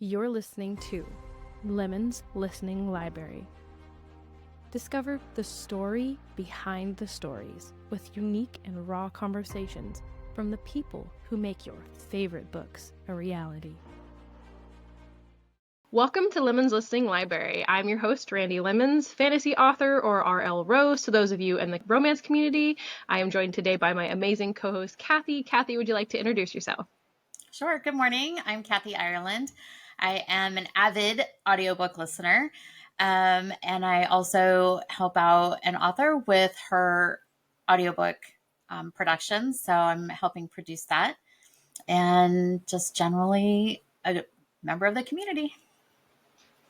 You're listening to Lemon's Listening Library. Discover the story behind the stories with unique and raw conversations from the people who make your favorite books a reality. Welcome to Lemon's Listening Library. I'm your host, Randy Lemons, fantasy author, or RL Rose to those of you in the romance community. I am joined today by my amazing co-host, Kathy. Kathy, would you like to introduce yourself? Sure. Good morning. I'm Kathy Ireland. I am an avid audiobook listener, and I also help out an author with her audiobook productions. So I'm helping produce that, and just generally a member of the community.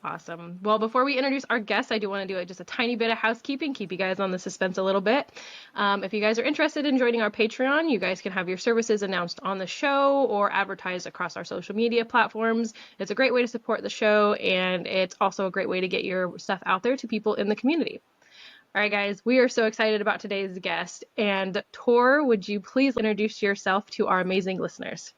Awesome. Well, before we introduce our guests, I do want to do just a tiny bit of housekeeping, keep you guys on the suspense a little bit. If you guys are interested in joining our Patreon, you guys can have your services announced on the show or advertised across our social media platforms. It's a great way to support the show, and it's also a great way to get your stuff out there to people in the community. All right, guys, we are so excited about today's guest. And Tor, would you please introduce yourself to our amazing listeners?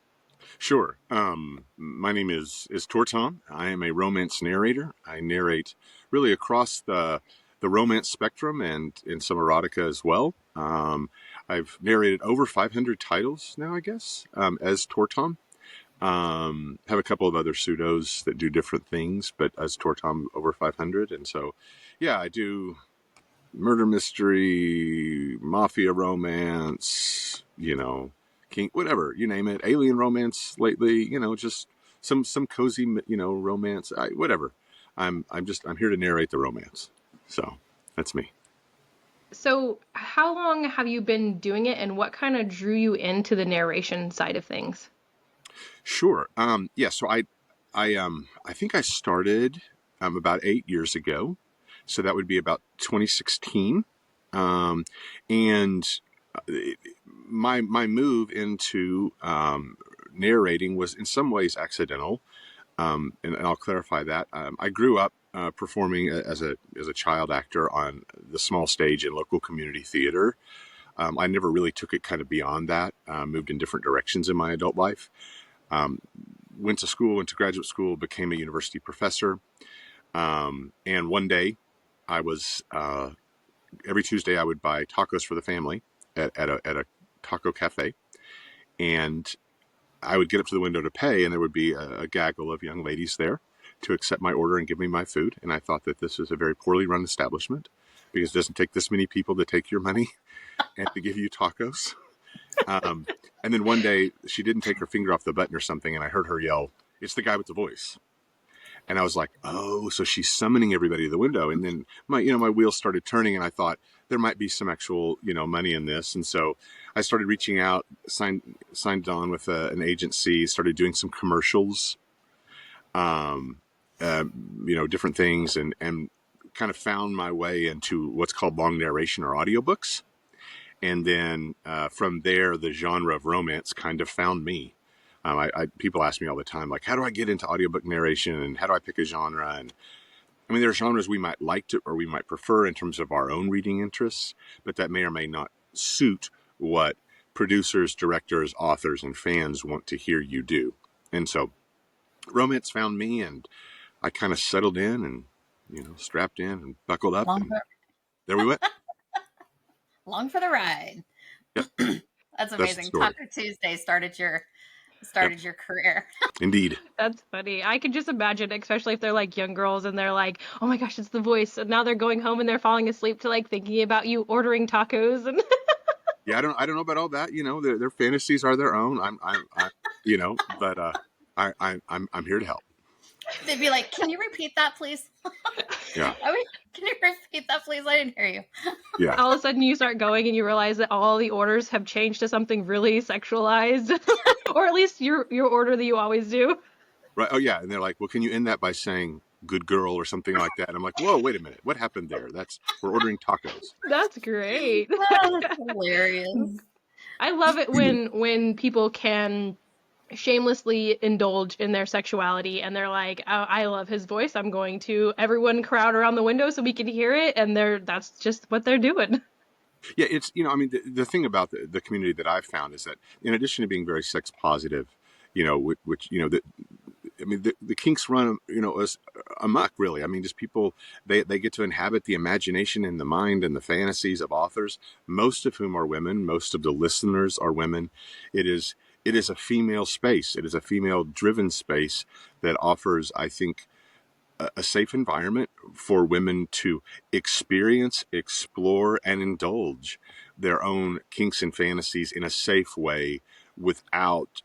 Sure. My name is Tor Thom. I am a romance narrator. I narrate really across the romance spectrum and in some erotica as well. I've narrated over 500 titles now, I guess, as Tor Thom. Have a couple of other pseudos that do different things, but as Tor Thom, over 500. And so, yeah, I do murder mystery, mafia romance, King, whatever, you name it, alien romance lately, just some cozy, romance, whatever. I'm here to narrate the romance. So that's me. So how long have you been doing it, and what kind of drew you into the narration side of things? Sure. Yeah. So I think I started about 8 years ago. So that would be about 2016. And my move into narrating was in some ways accidental, and I'll clarify that. I grew up performing as a child actor on the small stage in local community theater. I never really took it kind of beyond that. Moved in different directions in my adult life. Went to graduate school, became a university professor, and one day I was every Tuesday I would buy tacos for the family at a taco cafe, and I would get up to the window to pay, and there would be a gaggle of young ladies there to accept my order and give me my food. And I thought that this is a very poorly run establishment because it doesn't take this many people to take your money and to give you tacos. And then one day she didn't take her finger off the button or something, and I heard her yell, "It's the guy with the voice." And I was like, oh, so she's summoning everybody to the window. And then my wheels started turning, and I thought there might be some actual, money in this. And so I started reaching out, signed on with an agency, started doing some commercials, different things, and kind of found my way into what's called long narration or audiobooks. And then from there, the genre of romance kind of found me. People ask me all the time, like, how do I get into audiobook narration, and how do I pick a genre? And I mean, there are genres we might like to, or we might prefer in terms of our own reading interests, but that may or may not suit what producers, directors, authors, and fans want to hear you do. And so romance found me, and I kind of settled in and, strapped in and buckled up. And there we went. Long for the ride. Yep. That's amazing. Taco Tuesday started your career. Indeed. That's funny. I can just imagine, especially if they're like young girls and they're like, oh my gosh, it's the voice. And now they're going home and they're falling asleep to like thinking about you ordering tacos. And yeah, I don't know about all that. Their fantasies are their own. But I'm here to help. They'd be like, "Can you repeat that, please?" Yeah. Can you repeat that, please? I didn't hear you. Yeah. All of a sudden you start going and you realize that all the orders have changed to something really sexualized, or at least your order that you always do. Right. Oh, yeah. And they're like, well, can you end that by saying "good girl" or something like that? And I'm like, whoa, wait a minute. What happened there? We're ordering tacos. That's great. That's hilarious. I love it when people can shamelessly indulge in their sexuality and they're like, oh, I love his voice. I'm going to everyone crowd around the window so we can hear it. And that's just what they're doing. Yeah, it's, the thing about the community that I've found is that in addition to being very sex positive, which I mean, the kinks run, amok, really. I mean, just people, they get to inhabit the imagination and the mind and the fantasies of authors, most of whom are women. Most of the listeners are women. It is, it is a female space. It is a female driven space that offers, I think, a safe environment for women to experience, explore, and indulge their own kinks and fantasies in a safe way without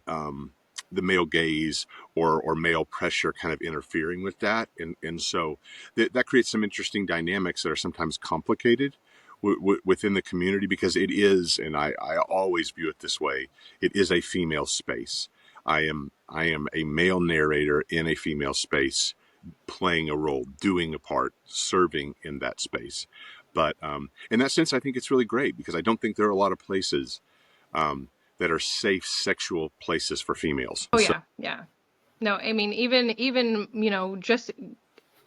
the male gaze or male pressure kind of interfering with that. And so that creates some interesting dynamics that are sometimes complicated within the community, because it is, and I always view it this way, it is a female space. I am a male narrator in a female space, playing a role, doing a part, serving in that space. But in that sense, I think it's really great, because I don't think there are a lot of places that are safe sexual places for females. Oh So, yeah, yeah. No, I mean, even, just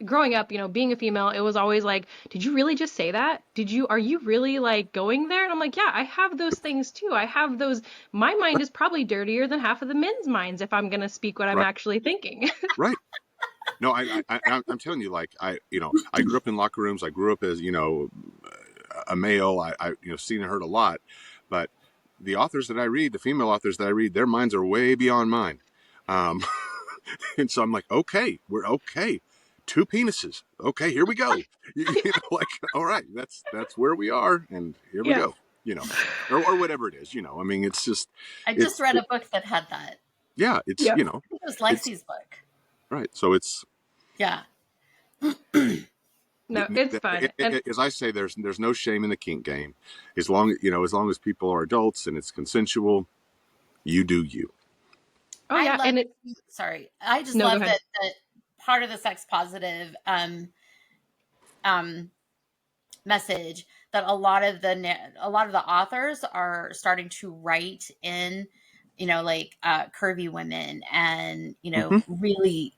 growing up, being a female, it was always like, did you really just say that? Are you really like going there? And I'm like, yeah, I have those things too. I have those. My mind is probably dirtier than half of the men's minds if I'm going to speak what I'm right, actually thinking. right. No, I'm telling you, like, I grew up in locker rooms. I grew up as, a male. Seen and heard a lot, but the authors that I read, the female authors that I read, their minds are way beyond mine. Um, and so I'm like, okay, we're okay. Two penises. Okay, here we go. Like, all right, that's where we are, and here we Yeah. go. Or whatever it is. I mean, it's just, I it's, just read a book that had that. yeah, it's, Yeah. It was it's Lexi's book. right. So it's, Yeah. No, it's fun. And as I say, there's no shame in the kink game, as long as people are adults and it's consensual. You do you. oh I yeah, love, and it sorry. I just no, go love ahead. that part of the sex positive um, message that a lot of the authors are starting to write in, like curvy women, and Hmm. really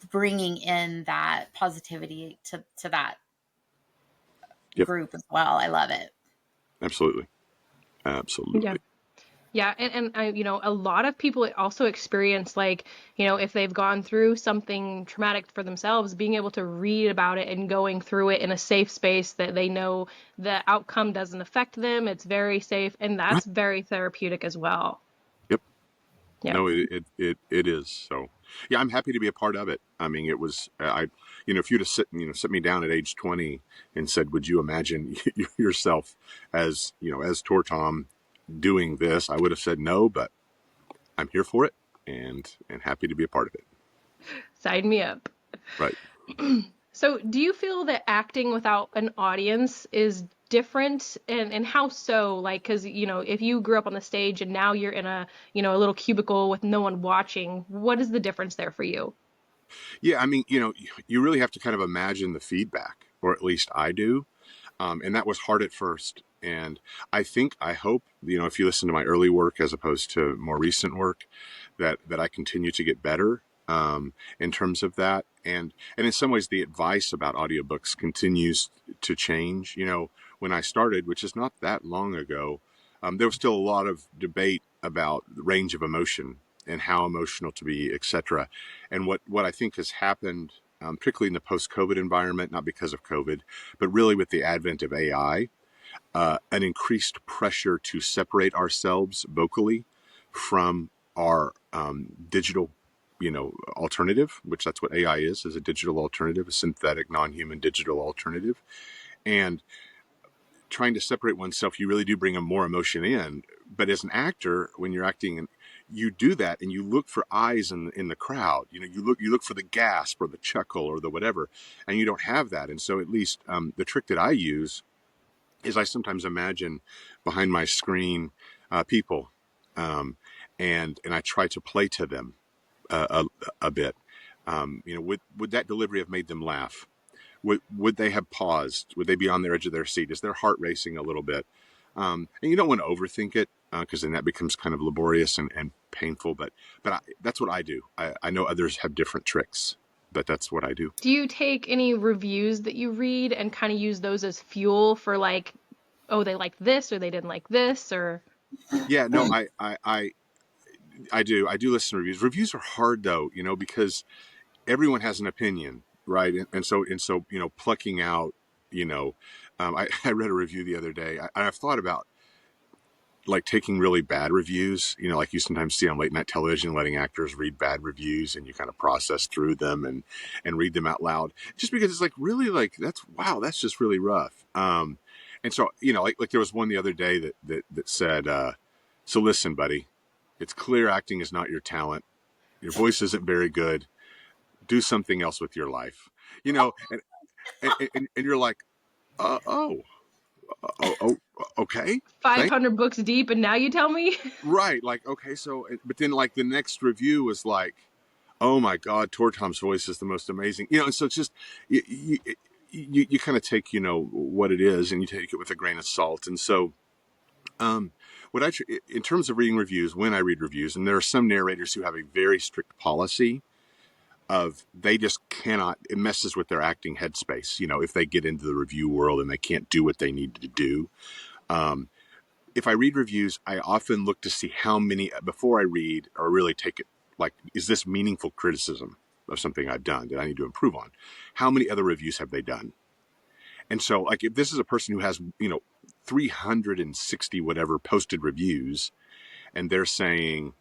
bringing in that positivity to that Yep. group as well. I love it. Absolutely. Yeah. Absolutely. Yeah, and I, a lot of people also experience like, if they've gone through something traumatic for themselves, being able to read about it and going through it in a safe space that they know the outcome doesn't affect them. It's very safe, and Right. that's very therapeutic as well. Yep. Yeah. No, it is. So, yeah, I'm happy to be a part of it. I mean, it was, if you'd have sit me down at age 20 and said, would you imagine yourself as Tor Thom doing this? I would have said no, but I'm here for it, and happy to be a part of it. Sign me up. Right. So, do you feel that acting without an audience is different, and how so? Like, because, if you grew up on the stage and now you're in a little cubicle with no one watching, what is the difference there for you? Yeah, I mean, you really have to kind of imagine the feedback, or at least I do. And that was hard at first. And I hope, if you listen to my early work as opposed to more recent work, that I continue to get better in terms of that. And in some ways, the advice about audiobooks continues to change. When I started, which is not that long ago, there was still a lot of debate about the range of emotion and how emotional to be, etc. And what I think has happened, particularly in the post-COVID environment, not because of COVID, but really with the advent of AI, an increased pressure to separate ourselves vocally from our digital, alternative, which that's what AI is a digital alternative, a synthetic, non-human digital alternative. And trying to separate oneself, you really do bring a more emotion in. But as an actor, when you're acting, you do that, and you look for eyes in the crowd. You look for the gasp or the chuckle or the whatever, and you don't have that. And so, at least the trick that I use is I sometimes imagine behind my screen people, um, and I try to play to them a bit. Would that delivery have made them laugh? Would they have paused? Would they be on the edge of their seat? Is their heart racing a little bit? And you don't want to overthink it, because then that becomes kind of laborious and painful. But that's what I do. I know others have different tricks, but that's what I do. Do you take any reviews that you read and kind of use those as fuel for like, oh, they liked this or they didn't like this, or Yeah, no, I I do listen to reviews. Reviews are hard though, because everyone has an opinion, right? And so plucking out, you know, I read a review the other day. I've thought about like taking really bad reviews, like you sometimes see on late night television, letting actors read bad reviews and you kind of process through them and read them out loud, just because it's like really like that's just really rough. And so like there was one the other day that said, so listen, buddy, it's clear acting is not your talent. Your voice isn't very good. Do something else with your life, and you're like, uh, oh, oh, okay, thank. 500 books deep, and now you tell me? Right, like okay, so but then like the next review was like, oh my god, Tor Thom's voice is the most amazing, and so it's just you kind of take what it is and you take it with a grain of salt. And so what in terms of reading reviews, when I read reviews, and there are some narrators who have a very strict policy of they just cannot, it messes with their acting headspace, if they get into the review world and they can't do what they need to do. If I read reviews, I often look to see how many, before I read or really take it, like, is this meaningful criticism of something I've done that I need to improve on? How many other reviews have they done? And so, like, if this is a person who has, 360 whatever posted reviews, and they're saying,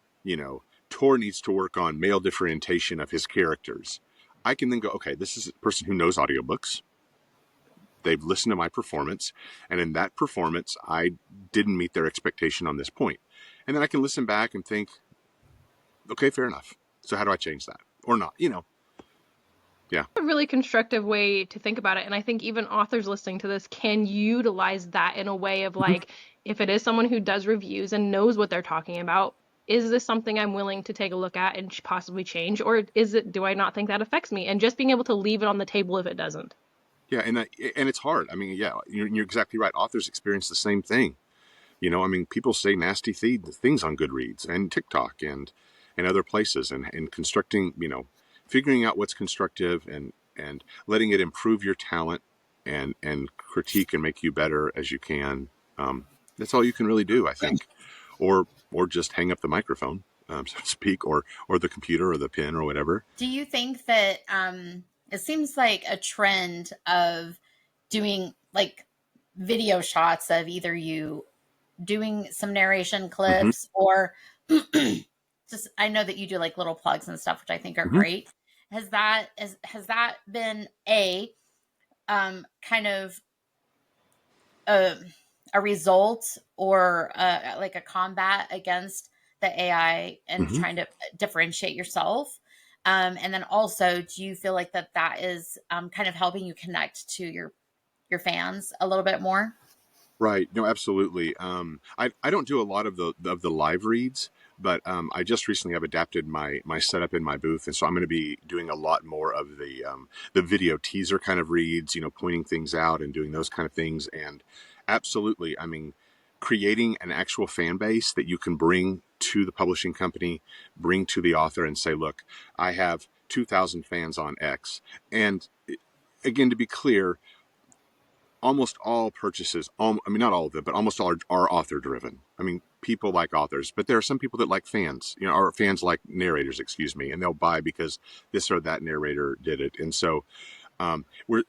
Tor needs to work on male differentiation of his characters, I can then go, okay, this is a person who knows audiobooks. They've listened to my performance, and in that performance, I didn't meet their expectation on this point. And then I can listen back and think, okay, fair enough. So how do I change that? Or not, Yeah. A really constructive way to think about it. And I think even authors listening to this can utilize that in a way of like, if it is someone who does reviews and knows what they're talking about, is this something I'm willing to take a look at and possibly change? Or do I not think that affects me? And just being able to leave it on the table if it doesn't. Yeah, and it's hard. I mean, yeah, you're exactly right. Authors experience the same thing. People say nasty things on Goodreads and TikTok and other places, and constructing, figuring out what's constructive and letting it improve your talent and critique and make you better as you can. That's all you can really do, I think, or just hang up the microphone, so to speak, or the computer or the pen or whatever. Do you think that it seems like a trend of doing like video shots of either you doing some narration clips or just, I know that you do like little plugs and stuff, which I think are great. Has that been kind of a result or like a combat against the AI and trying to differentiate yourself? And then also, do you feel like that is kind of helping you connect to your fans a little bit more? Right. No, absolutely. I don't do a lot of the live reads, but I just recently have adapted my setup in my booth, and so I'm going to be doing a lot more of the video teaser kind of reads, pointing things out and doing those kind of things. And absolutely, I mean, creating an actual fan base that you can bring to the publishing company, bring to the author, and say, look, I have 2,000 fans on X. And again, to be clear, almost all purchases, I mean, not all of them, but almost all are author driven. I mean, people like authors, but there are some people that like fans, or fans like narrators, excuse me, and they'll buy because this or that narrator did it. And so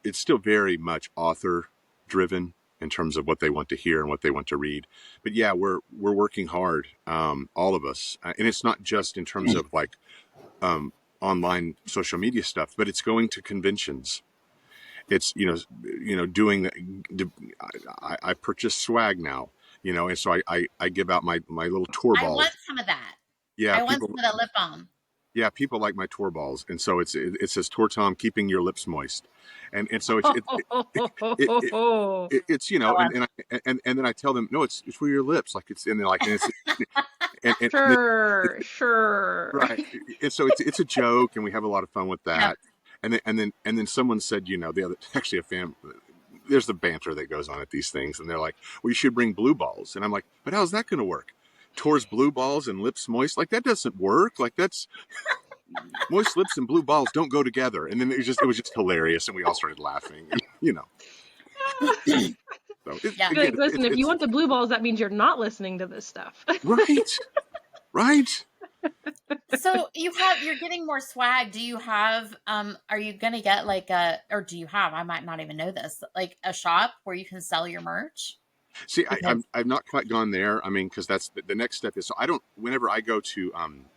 it's still very much author driven in terms of what they want to hear and what they want to read. But yeah, we're working hard, all of us. And it's not just in terms of like online social media stuff, but it's going to conventions. It's doing. I purchase swag now, and so I give out my little tour balls. I want some of that. Yeah, I want some of the lip balm. Yeah, people like my tour balls, and so it says Tor Thom keeping your lips moist, and so it's and then I tell them no, it's for your lips, like it's and they're like and it's sure right, and so it's a joke, and we have a lot of fun with that. Yeah. And then someone said, the other, actually a fan, there's the banter that goes on at these things, and they're like, well, you should bring blue balls, and I'm like, but how's that going to work? Tor's blue balls and lips moist, like that doesn't work. Like that's moist lips and blue balls don't go together. And then it was just hilarious, and we all started laughing. So listen, if you want the blue balls, that means you're not listening to this stuff. Right. So you're getting more swag. Do you have are you gonna get like or do you have, I might not even know this, like a shop where you can sell your merch? See, Because I've not quite gone there. I mean, because that's the next step is, so I don't, whenever I go to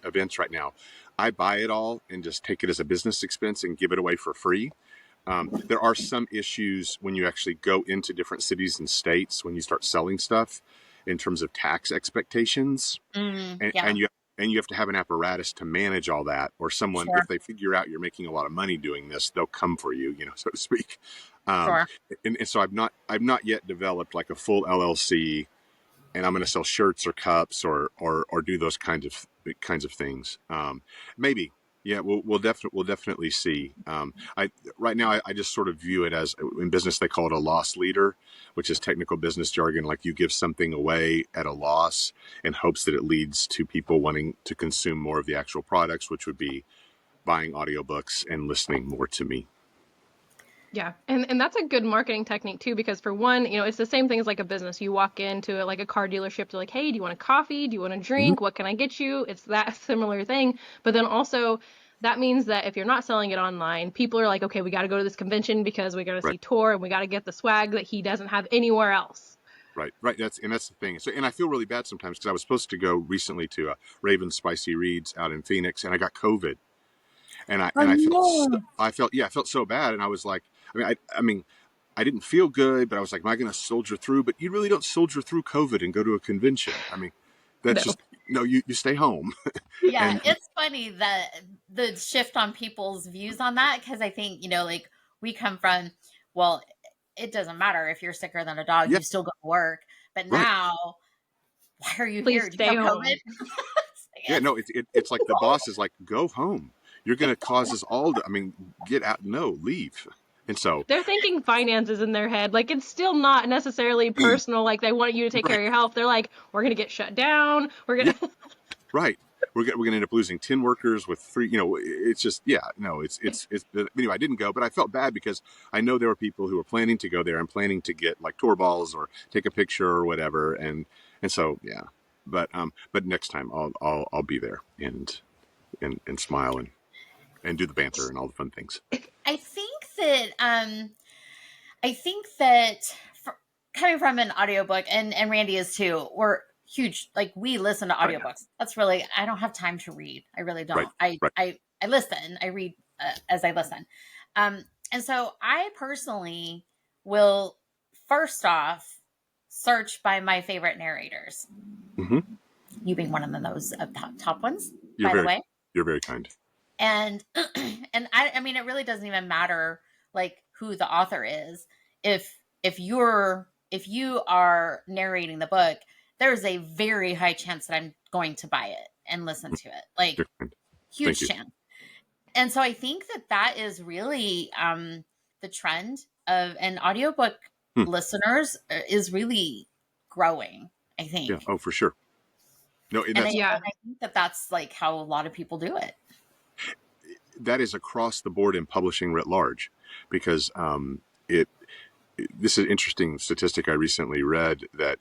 events right now, I buy it all and just take it as a business expense and give it away for free. There are some issues when you actually go into different cities and states when you start selling stuff in terms of tax expectations, and, yeah, and you and you have to have an apparatus to manage all that, or someone, if sure, they figure out you're making a lot of money doing this, they'll come for you, so to speak. Um, sure. and so I've not yet developed like a full LLC, and I'm going to sell shirts or cups or do those kinds of things. Maybe, yeah, we'll definitely see. I Right now I just sort of view it as, in business they call it a loss leader, which is technical business jargon. Like, you give something away at a loss in hopes that it leads to people wanting to consume more of the actual products, which would be buying audiobooks and listening more to me. Yeah. And that's a good marketing technique too, because for one, it's the same thing as like a business. You walk into like a car dealership, they're like, hey, do you want a coffee? Do you want a Mm-hmm. drink? What can I get you? It's that similar thing. But then also that means that if you're not selling it online, people are like, okay, we got to go to this convention because we got to Right. see Tor and we got to get the swag that he doesn't have anywhere else. Right. That's the thing. So, and I feel really bad sometimes because I was supposed to go recently to Raven Spicy Reads out in Phoenix, and I got COVID, and I Oh and I felt no. I felt so bad, and I was like, I mean, I didn't feel good, but I was like, am I going to soldier through? But you really don't soldier through COVID and go to a convention. I mean, that's No. just, no. You stay home, Yeah, and it's funny that the shift on people's views on that, because I think, like we come from, well, it doesn't matter if you're sicker than a dog, yeah, you still go to work. But right. now, why are you Please here? Do you stay have COVID? home. Yeah, no, it's like the boss is like, go home. You're going to cause us all to. I mean, get out. No, leave. And so, They're thinking finances in their head. Like, it's still not necessarily personal. Like, they want you to take care right. of your health. They're like, we're going to get shut down. We're Yeah, going to. right. We're going to end up losing 10 workers with three. It's just, yeah, no, it's anyway. I didn't go, but I felt bad because I know there were people who were planning to go there and planning to get like tour balls or take a picture or whatever, and so, yeah. But next time I'll be there and smile and do the banter and all the fun things. I think that for, coming from an audiobook, and Randy is too, we're huge, like we listen to Oh yeah, audiobooks. That's really, I don't have time to read. I really right, don't. I right. I I listen. I read as I listen. And so I personally will first off search by my favorite narrators. Hmm. You being one of those top ones, You're by the very way. you're very kind. And and I mean, it really doesn't even matter like who the author is. If you are narrating the book, there's a very high chance that I'm going to buy it and listen to it, like You're kind. Thank huge you. chance. And so I think that is really the trend of an audiobook Hmm. listeners is really growing, I Yeah. think. Oh, for sure. No, and And I, that's Yeah. and I think that that's like how a lot of people do it. that is across the board in publishing writ large, because it this is an interesting statistic I recently read, that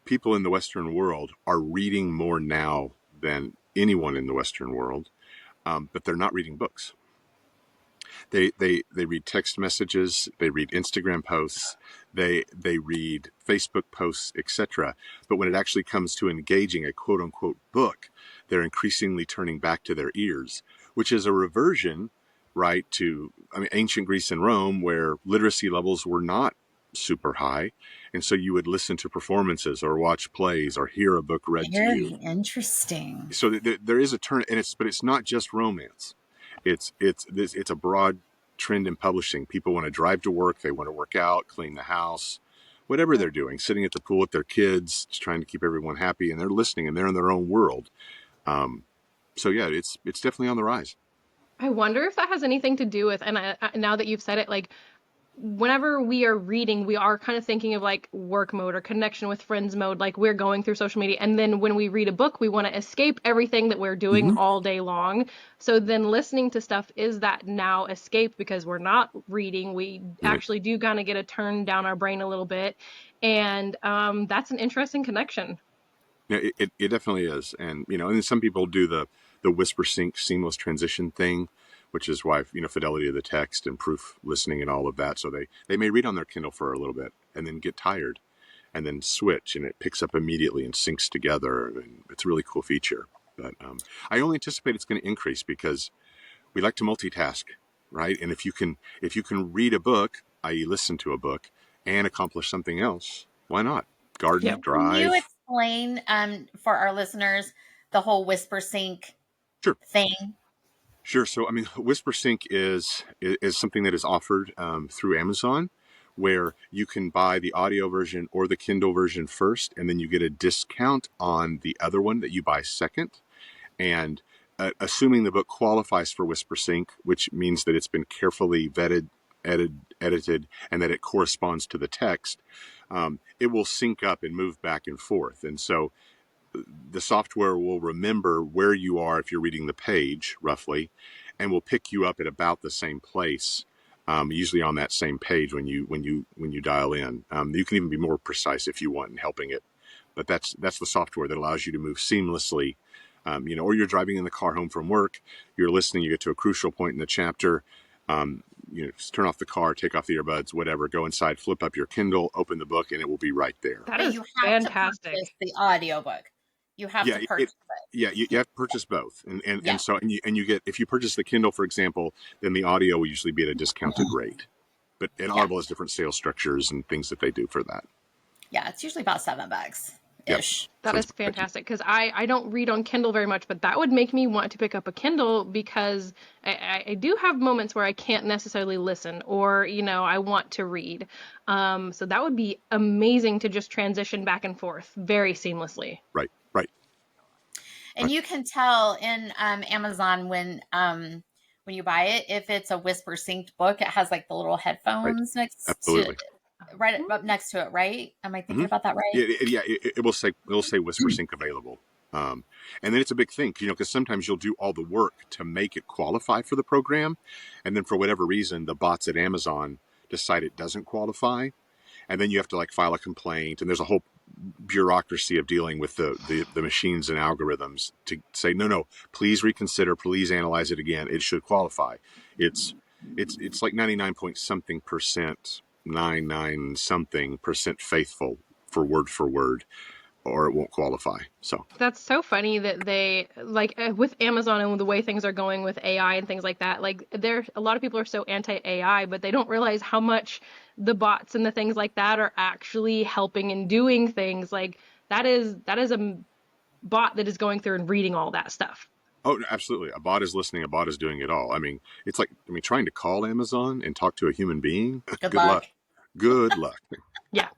people in the Western world are reading more now than anyone in the Western world, but they're not reading books. They read text messages, they read Instagram posts, they read Facebook posts, etc. But when it actually comes to engaging a quote unquote book, they're increasingly turning back to their ears, which is a reversion, right, to, I mean, ancient Greece and Rome, where literacy levels were not super high, and so you would listen to performances or watch plays or hear a book read to you. Very interesting. So there is a turn, and it's not just romance. It's a broad trend in publishing. People want to drive to work, they want to work out, clean the house, whatever they're doing, sitting at the pool with their kids, just trying to keep everyone happy, and they're listening, and they're in their own world. Um, so yeah, it's definitely on the rise. I wonder if that has anything to do with, and now that you've said it, like whenever we are reading, we are kind of thinking of like work mode or connection with friends mode, like we're going through social media. And then when we read a book, we want to escape everything that we're doing Mm-hmm. all day long. So then listening to stuff is that now escape because we're not reading. We Right. actually do kind of get to turn down our brain a little bit. And that's an interesting connection. Yeah, it definitely is. And, and then some people do the whisper sync seamless transition thing, which is why, fidelity of the text and proof listening and all of that. So they may read on their Kindle for a little bit and then get tired and then switch, and it picks up immediately and syncs together. And it's a really cool feature. But I only anticipate it's going to increase because we like to multitask, right? And if you can read a book, i.e., listen to a book, and accomplish something else, why not? Garden, Yep. Can you drive. explain for our listeners the whole whisper sync Sure. thing? Sure. So, WhisperSync is something that is offered through Amazon, where you can buy the audio version or the Kindle version first, and then you get a discount on the other one that you buy second. And assuming the book qualifies for WhisperSync, which means that it's been carefully vetted, edited, and that it corresponds to the text, it will sync up and move back and forth. And so the software will remember where you are if you're reading the page roughly, and will pick you up at about the same place, usually on that same page when you dial in. You can even be more precise if you want in helping it, but that's the software that allows you to move seamlessly. Or you're driving in the car home from work, you're listening, you get to a crucial point in the chapter. Just turn off the car, take off the earbuds, whatever, go inside, flip up your Kindle, open the book, and it will be right there. That But is you have to fantastic. purchase the audiobook. You have Yeah, to purchase it. you have to purchase both, and Yeah. and so you get, if you purchase the Kindle, for example, then the audio will usually be at a discounted rate. But Yeah. Audible has different sales structures and things that they do for that. Yeah. It's usually about $7 Yep. ish. That So it's is fantastic because I don't read on Kindle very much, but that would make me want to pick up a Kindle because I do have moments where I can't necessarily listen or, I want to read. So that would be amazing to just transition back and forth very seamlessly. right, right, And right. you can tell in Amazon when you buy it, if it's a whisper synced book, it has like the little Right. headphones Absolutely. right up next to it, right? Am I thinking hmm about that right? it will say Whisper Sync available. And then it's a big thing, because sometimes you'll do all the work to make it qualify for the program, and then for whatever reason, the bots at Amazon decide it doesn't qualify, and then you have to like file a complaint, and there's a whole bureaucracy of dealing with the machines and algorithms to say no, please reconsider, please analyze it again, it should qualify. It's like 99 point something percent, 99 something percent faithful for word, or it won't qualify. So That's so funny that they like with Amazon and the way things are going with AI and things like that. Like there, a lot of people are so anti-AI, but they don't realize how much the bots and the things like that are actually helping and doing things. Like that is a bot that is going through and reading all that stuff. oh, absolutely, a bot is listening, a bot is doing it all. It's like, trying to call Amazon and talk to a human being. Good Good luck. luck. Good luck. Yeah.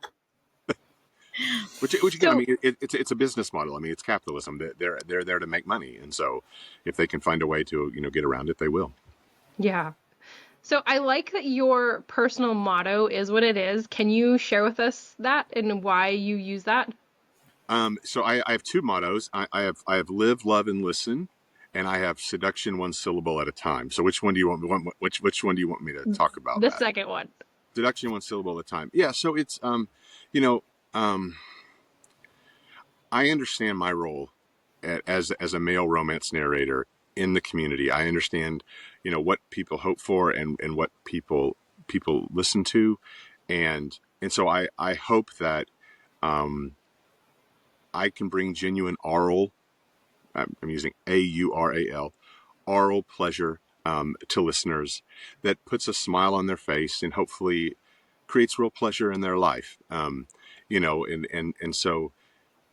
Which again, So it's a business model. It's capitalism. They're there to make money, and so if they can find a way to get around it, they will. yeah. So I like that your personal motto is what it is. Can you share with us that and why you use that? So I have two mottos. I have live, love, and listen, and I have seduction one syllable at a time. So which one do you which one do you want me to talk about? The That second one. seduction one syllable at a time. Yeah. So it's you know I understand my role as a male romance narrator in the community. I understand what people hope for and what people listen to, and so I hope that um, I can bring genuine oral. I'm using AURAL, oral pleasure to listeners that puts a smile on their face and hopefully creates real pleasure in their life. And so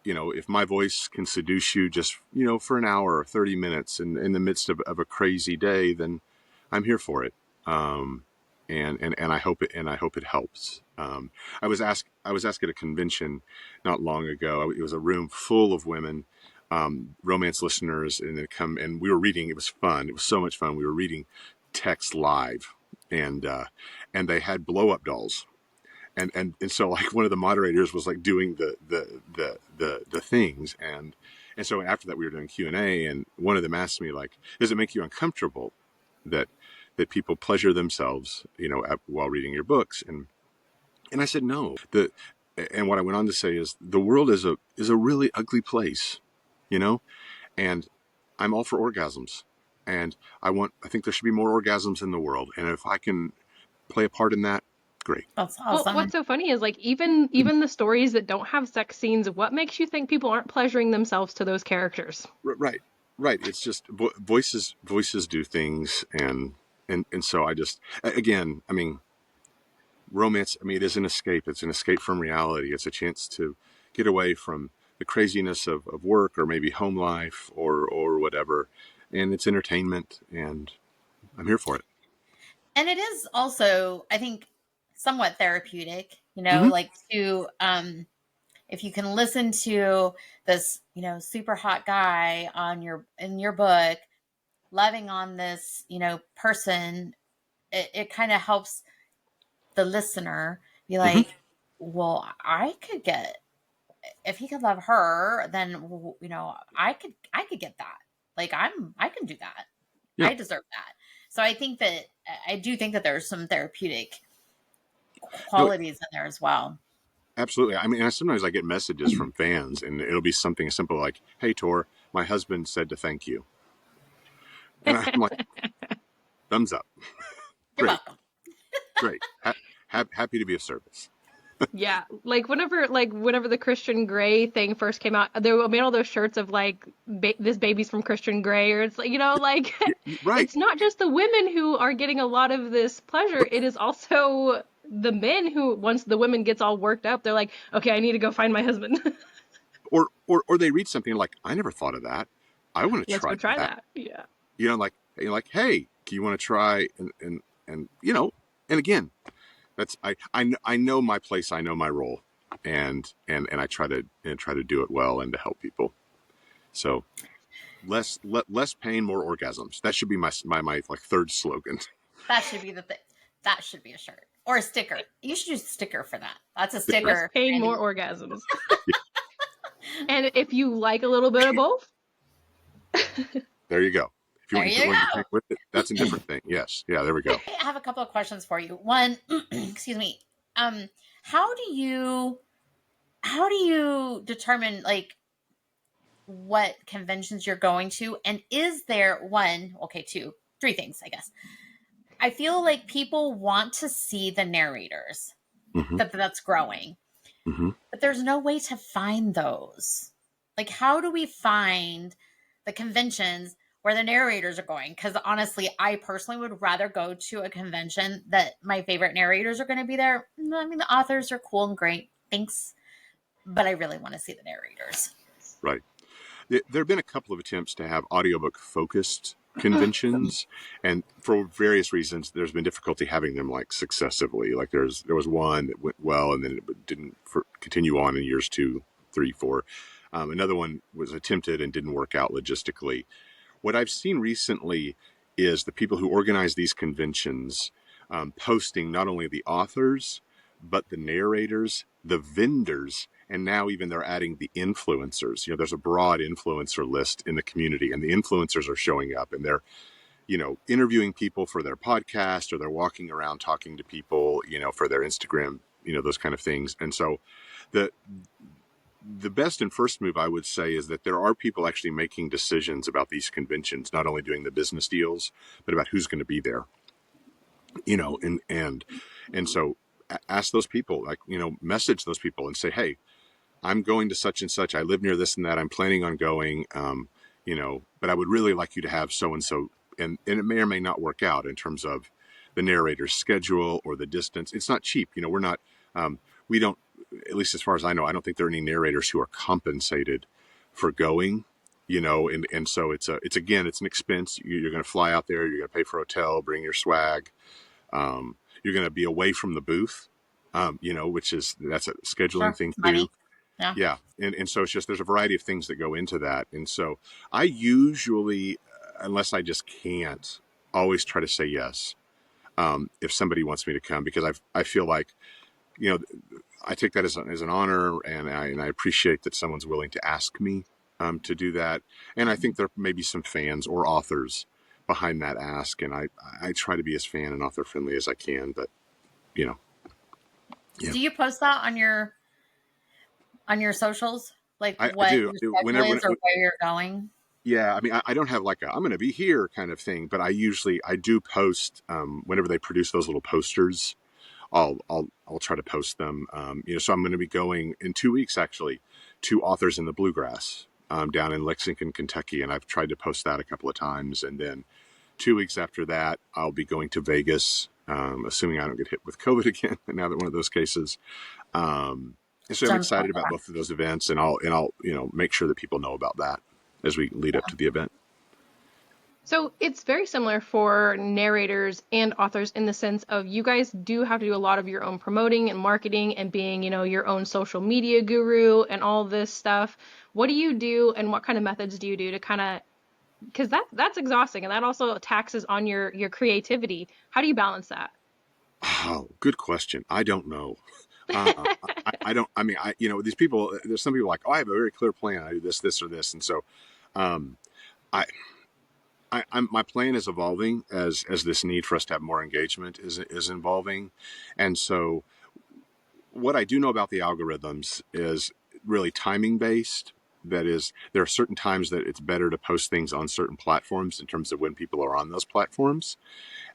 if my voice can seduce you just for an hour or 30 minutes in the midst of a crazy day, then I'm here for it. And I hope it helps. I was asked at a convention not long ago. It was a room full of women, romance listeners, and and we were reading. It was fun. It was so much fun. We were reading text live, and they had blow up dolls. And so like one of the moderators was like doing the things, and so after that we were doing Q&A, and one of them asked me, like, does it make you uncomfortable that people pleasure themselves while reading your books? And I said no. and what I went on to say is the world is a really ugly place, you know, and I'm all for orgasms, and I think there should be more orgasms in the world, and if I can play a part in that, great. That's Well, awesome. what's so funny is like even the stories that don't have sex scenes, what makes you think people aren't pleasuring themselves to those characters? Right, right. It's just voices do things, and so I just again, I mean, romance. I mean, it is an escape. It's an escape from reality. It's a chance to get away from the craziness of work or maybe home life or whatever, and it's entertainment, and I'm here for it. And it is also, I think, somewhat therapeutic, Mm-hmm. like to if you can listen to this, super hot guy in your book loving on this, person, it kind of helps the listener be Mm-hmm. like, well, I could get, if he could love her, then I could get that. Like I can do that. Yeah. I deserve that. So I do think that there's some therapeutic No, qualities in there as well. absolutely. I mean, sometimes I get messages from fans, and it'll be something as simple like, "Hey, Tor, my husband said to thank you," and I'm like, "Thumbs up, You're great, welcome. great, happy to be of service." Yeah, like whenever the Christian Grey thing first came out, they made all those shirts of like this baby's from Christian Grey, or it's like like Right. it's not just the women who are getting a lot of this pleasure; it is also the men who, once the women gets all worked up, they're like, okay, I need to go find my husband. Or they read something like, "I never thought of that. I want to Let's try go try that." that. Yeah. Hey, do you want to try? And and again, that's I know my place. I know my role, and I try to do it well and to help people. So less pain, more orgasms. That should be my like third slogan. That should be the thing. That should be a shirt or a sticker. You should use a sticker for that. That's a Less sticker. pain, more orgasms. And if you like a little bit of both, There you go. If you There want you to go. hang with it, that's a different thing. Yes, yeah, there we go. I have a couple of questions for you. One, excuse me. Um, how do you determine like what conventions you're going to, and is there one? Okay, two, three things, I guess. I feel like people want to see the narrators Mm-hmm, that's growing, mm-hmm. but there's no way to find those. Like, how do we find the conventions where the narrators are going? Because honestly, I personally would rather go to a convention that my favorite narrators are going to be there. I mean, the authors are cool and great, thanks, but I really want to see the narrators. Right. There have been a couple of attempts to have audiobook focused conventions, and for various reasons there's been difficulty having them like successively. Like there was one that went well and then it didn't continue on in years 2, 3, 4. Another one was attempted and didn't work out logistically. What I've seen recently is the people who organize these conventions posting not only the authors, but the narrators, the vendors, and now even they're adding the influencers. There's a broad influencer list in the community, and the influencers are showing up and they're, interviewing people for their podcast, or they're walking around talking to people, for their Instagram, those kind of things. And so the the best and first move I would say is that there are people actually making decisions about these conventions, not only doing the business deals, but about who's going to be there. And so ask those people, like, message those people and say, hey, I'm going to such and such. I live near this and that. I'm planning on going, but I would really like you to have so and so. And it may or may not work out in terms of the narrator's schedule or the distance. It's not cheap. We're not, we don't, at least as far as I know, I don't think there are any narrators who are compensated for going. And so it's an expense. You're going to fly out there. You're going to pay for a hotel, bring your swag. You're going to be away from the booth, that's a scheduling Sure, thing too. money. Yeah. Yeah. And so it's just, there's a variety of things that go into that. And so I usually, unless I just can't, always try to say yes. If somebody wants me to come, because I feel like, you know, I take that as an honor, and I appreciate that someone's willing to ask me to do that. And I think there may be some fans or authors behind that ask. And I try to be as fan and author friendly as I can, but, yeah. Do you post that on your on your socials? Like I what do. your schedule Whenever, is or where you're going? yeah, I mean, I don't have like a I'm going to be here kind of thing, but I do post whenever they produce those little posters. I'll try to post them. So I'm going to be going in 2 weeks actually to Authors in the Bluegrass down in Lexington, Kentucky, and I've tried to post that a couple of times. And then 2 weeks after that, I'll be going to Vegas, assuming I don't get hit with COVID again. Now that one of those cases, and so I'm Don't excited about both of those events, and I'll make sure that people know about that as we lead up to the event. So it's very similar for narrators and authors in the sense of you guys do have to do a lot of your own promoting and marketing and being, your own social media guru and all this stuff. What do you do and what kind of methods do you do to kind of, because that's exhausting and that also taxes on your creativity. How do you balance that? Oh, good question. I don't know. I don't. I mean, these people. There's some people like, oh, I have a very clear plan. I do this, this, or this, and so, um, I, my plan is evolving as this need for us to have more engagement is evolving, and so what I do know about the algorithms is really timing based. That is, there are certain times that it's better to post things on certain platforms in terms of when people are on those platforms,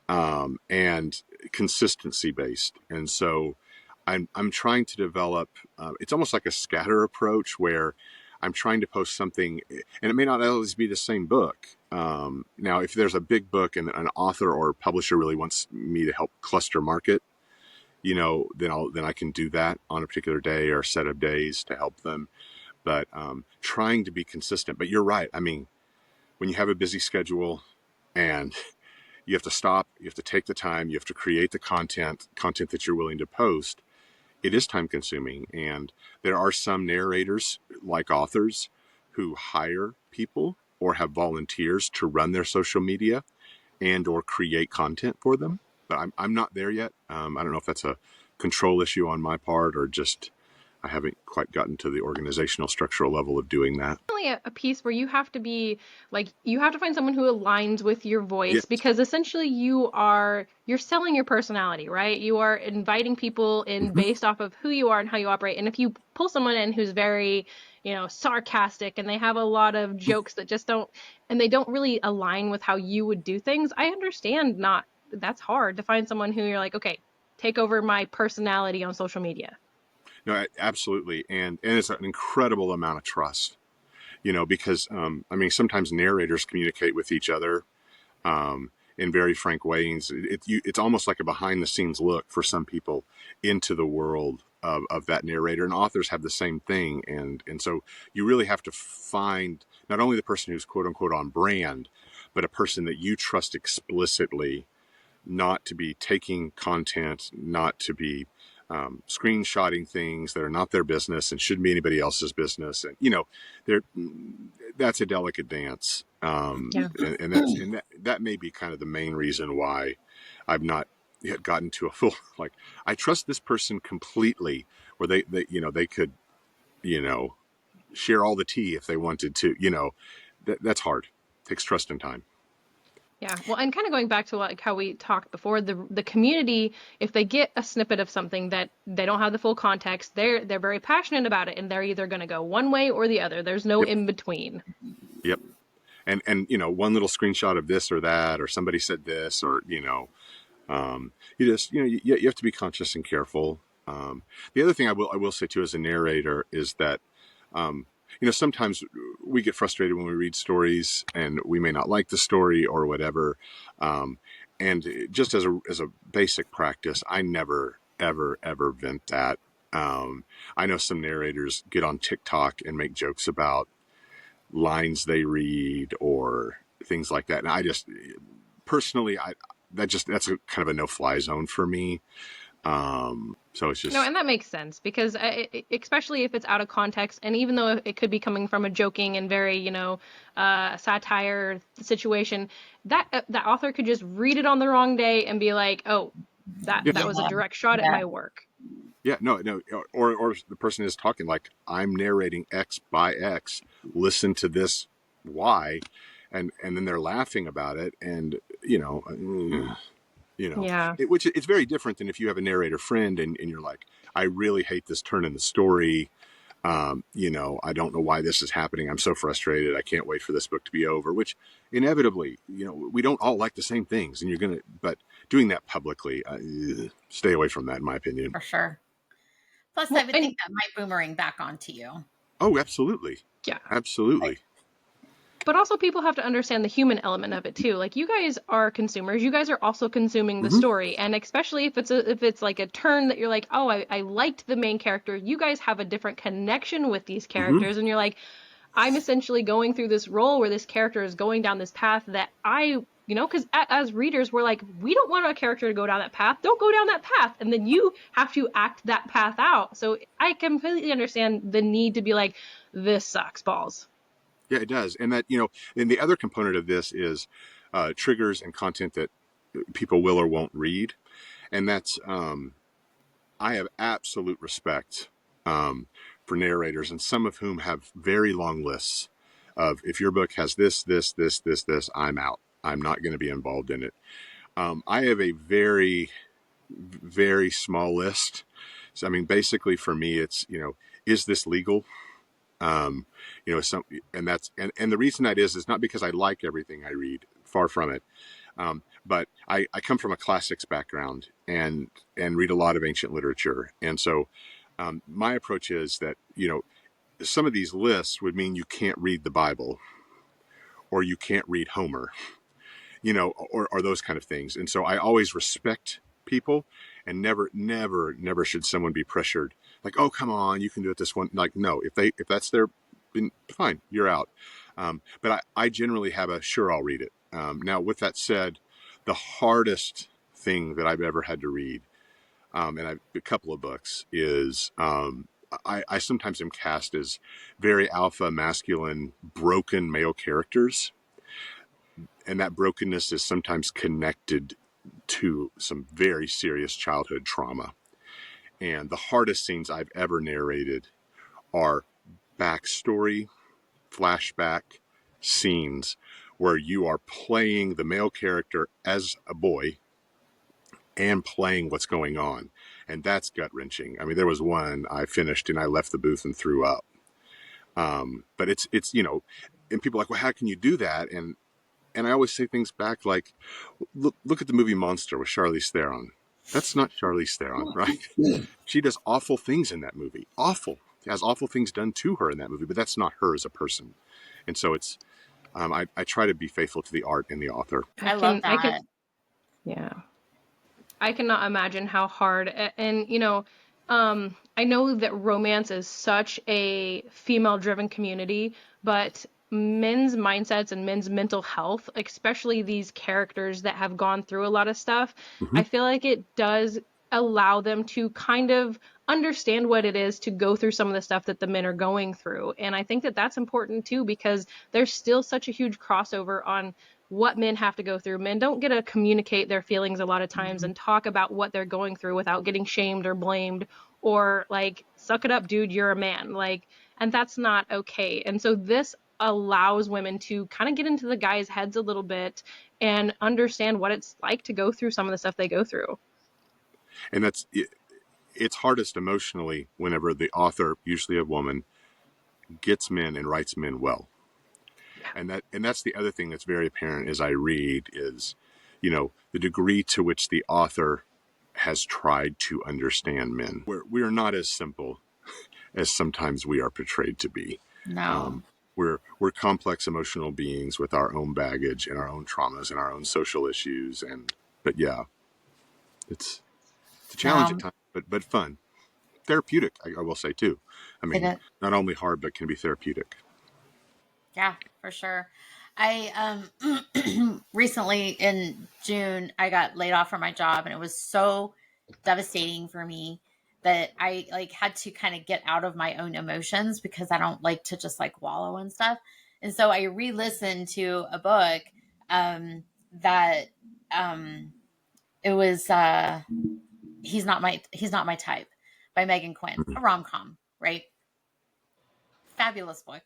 and consistency based. And so I'm trying to develop. It's almost like a scatter approach where I'm trying to post something, and it may not always be the same book. Now, if there's a big book and an author or publisher really wants me to help cluster market, then I can do that on a particular day or set of days to help them. But trying to be consistent. But you're right. I mean, when you have a busy schedule and you have to stop, you have to take the time, you have to create the content that you're willing to post. It is time consuming. And there are some narrators, like authors, who hire people or have volunteers to run their social media and or create content for them. But I'm not there yet. I don't know if that's a control issue on my part or just I haven't quite gotten to the organizational structural level of doing that. Definitely a piece where you have to be like you have to find someone who aligns with your Yes. voice because essentially you're selling your personality, right? You are inviting people in Mm-hmm. based off of who you are and how you operate. And if you pull someone in who's very, sarcastic and they have a lot of jokes that just don't and they don't really align with how you would do things, I understand not that's hard to find someone who you're like, okay, take over my personality on social media. No, absolutely. And it's an incredible amount of trust, because I mean, sometimes narrators communicate with each other in very frank ways. It's almost like a behind the scenes look for some people into the world of that narrator, and authors have the same thing. And so you really have to find not only the person who's quote unquote on brand, but a person that you trust explicitly not to be taking content, not to be screenshotting things that are not their business and shouldn't be anybody else's business. And there that's a delicate dance, Yeah. and that may be kind of the main reason why I've not yet gotten to a full like I trust this person completely, where they could you know share all the tea if they wanted to. That's hard. It takes trust and time. Yeah, well, and kind of going back to like how we talked before, the community, if they get a snippet of something that they don't have the full context, they're very passionate about it, and they're either going to go one way or the other. There's no Yep. in between. Yep. And one little screenshot of this or that, or somebody said this, or you just you have to be conscious and careful. The other thing I will say too as a narrator is that sometimes we get frustrated when we read stories and we may not like the story or whatever. Um, and just as a basic practice, I never ever ever vent that. I know some narrators get on TikTok and make jokes about lines they read or things like that. And I just personally, that's a kind of a no-fly zone for me. So it's No, just and that makes sense because especially if it's out of context, and even though it could be coming from a joking and very, satire situation, that author could just read it on the wrong day and be like, "Oh, that yeah, that was a Yeah. direct shot at Yeah. my work." yeah, no, or the person is talking like I'm narrating X by X. Listen to this Y, and then they're laughing about it, and Yeah. which it's very different than if you have a narrator friend and you're like, I really hate this turn in the story. I don't know why this is happening. I'm so frustrated. I can't wait for this book to be over, which inevitably, we don't all like the same things, and but doing that publicly, stay away from that, in my opinion. For sure. Plus, I Well, would and think that might boomerang back onto you. Oh, absolutely. yeah. Absolutely. But also people have to understand the human element of it too. Like, you guys are consumers. You guys are also consuming the Mm-hmm. story. And especially if it's like a turn that you're like, oh, I liked the main character. You guys have a different connection with these Mm-hmm. characters. And you're like, I'm essentially going through this role where this character is going down this path that because as readers, we're like, we don't want a character to go down that path. Don't go down that path. And then you have to act that path out. So I completely understand the need to be like, this sucks balls. Yeah, it does. And and the other component of this is triggers and content that people will or won't read. And that's, I have absolute respect for narrators, and some of whom have very long lists of, if your book has this, I'm out. I'm not going to be involved in it. I have a very, very small list. So, I mean, basically for me, it's, is this legal? um some and the reason that is not because I like everything I read, far from it. But I come from a classics background and read a lot of ancient literature, and so my approach is that some of these lists would mean you can't read the Bible, or you can't read Homer, or those kind of things. And so I always respect people, and never should someone be pressured. Like, oh, come on, you can do it this one. Like, no, if that's their, fine, you're out. But I generally have a sure, I'll read it. Now, with that said, the hardest thing that I've ever had to read, and I've a couple of books, is I sometimes am cast as very alpha, masculine, broken male characters, and that brokenness is sometimes connected to some very serious childhood trauma. And the hardest scenes I've ever narrated are backstory, flashback scenes where you are playing the male character as a boy and playing what's going on. And that's gut wrenching. I mean, there was one I finished and I left the booth and threw up. But it's, and people are like, well, how can you do that? And I always say things back like, look at the movie Monster with Charlize Theron. That's not Charlize Theron, right? She does awful things in that movie. Awful. She has awful things done to her in that movie, but that's not her as a person. And so it's, I try to be faithful to the art and the author. I love I can, that. yeah. I cannot imagine how hard, and I know that romance is such a female-driven community, but men's mindsets and men's mental health, especially these characters that have gone through a lot of stuff, Mm-hmm. I feel like it does allow them to kind of understand what it is to go through some of the stuff that the men are going through. And I think that that's important too, because there's still such a huge crossover on what men have to go through. Men don't get to communicate their feelings a lot of times and talk about what they're going through without getting shamed or blamed, or like, suck it up, dude, you're a man. Like, and that's not okay. And so this allows women to kind of get into the guys' heads a little bit and understand what it's like to go through some of the stuff they go through. And it's hardest emotionally whenever the author, usually a woman, gets men and writes men well. Yeah. And that's the other thing that's very apparent as I read is, the degree to which the author has tried to understand men. We are not as simple as sometimes we are portrayed to be. No. We're complex emotional beings with our own baggage and our own traumas and our own social issues. But yeah, it's a challenge at No. times, but fun, therapeutic. I will say too. I mean, not only hard, but can be therapeutic. Yeah, for sure. I recently in June I got laid off from my job, and it was so devastating for me that I like had to kind of get out of my own emotions, because I don't like to just like wallow and stuff. And so I re-listened to a book that it was He's Not My Type by Megan Quinn, Mm-hmm. a rom-com, right? Fabulous book.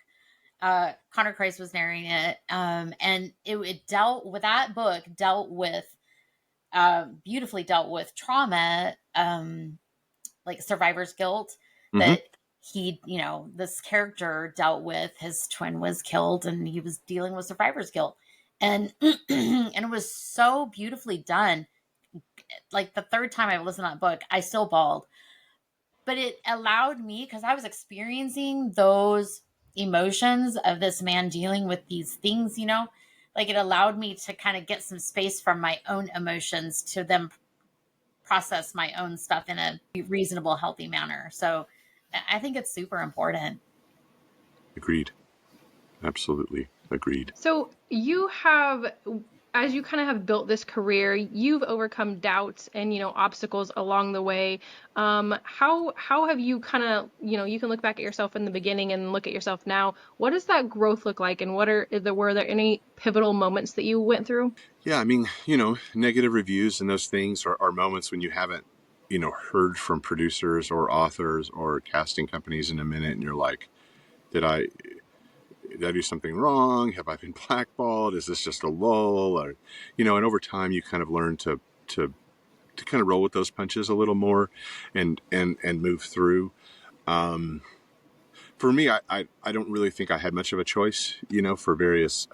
Connor Christ was narrating it, and it dealt with that book dealt with beautifully dealt with trauma, like survivor's guilt Mm-hmm. that this character dealt with his twin was killed and he was dealing with survivor's guilt. And and it was so beautifully done. Like the third time I listened to that book, I still bawled. But it allowed me, because I was experiencing those emotions of this man dealing with these things, like it allowed me to kind of get some space from my own emotions to then process my own stuff in a reasonable, healthy manner. So I think it's super important. Agreed. Absolutely agreed. So you have, as you kind of have built this career, you've overcome doubts and, obstacles along the way. How have you kind of, you can look back at yourself in the beginning and look at yourself now. What does that growth look like? And were there any pivotal moments that you went through? Yeah, I mean, negative reviews and those things are moments when you haven't, heard from producers or authors or casting companies in a minute, and you're like, did I do something wrong? Have I been blackballed? Is this just a lull? Or, and over time you kind of learn to kind of roll with those punches a little more and move through. For me, I don't really think I had much of a choice, for various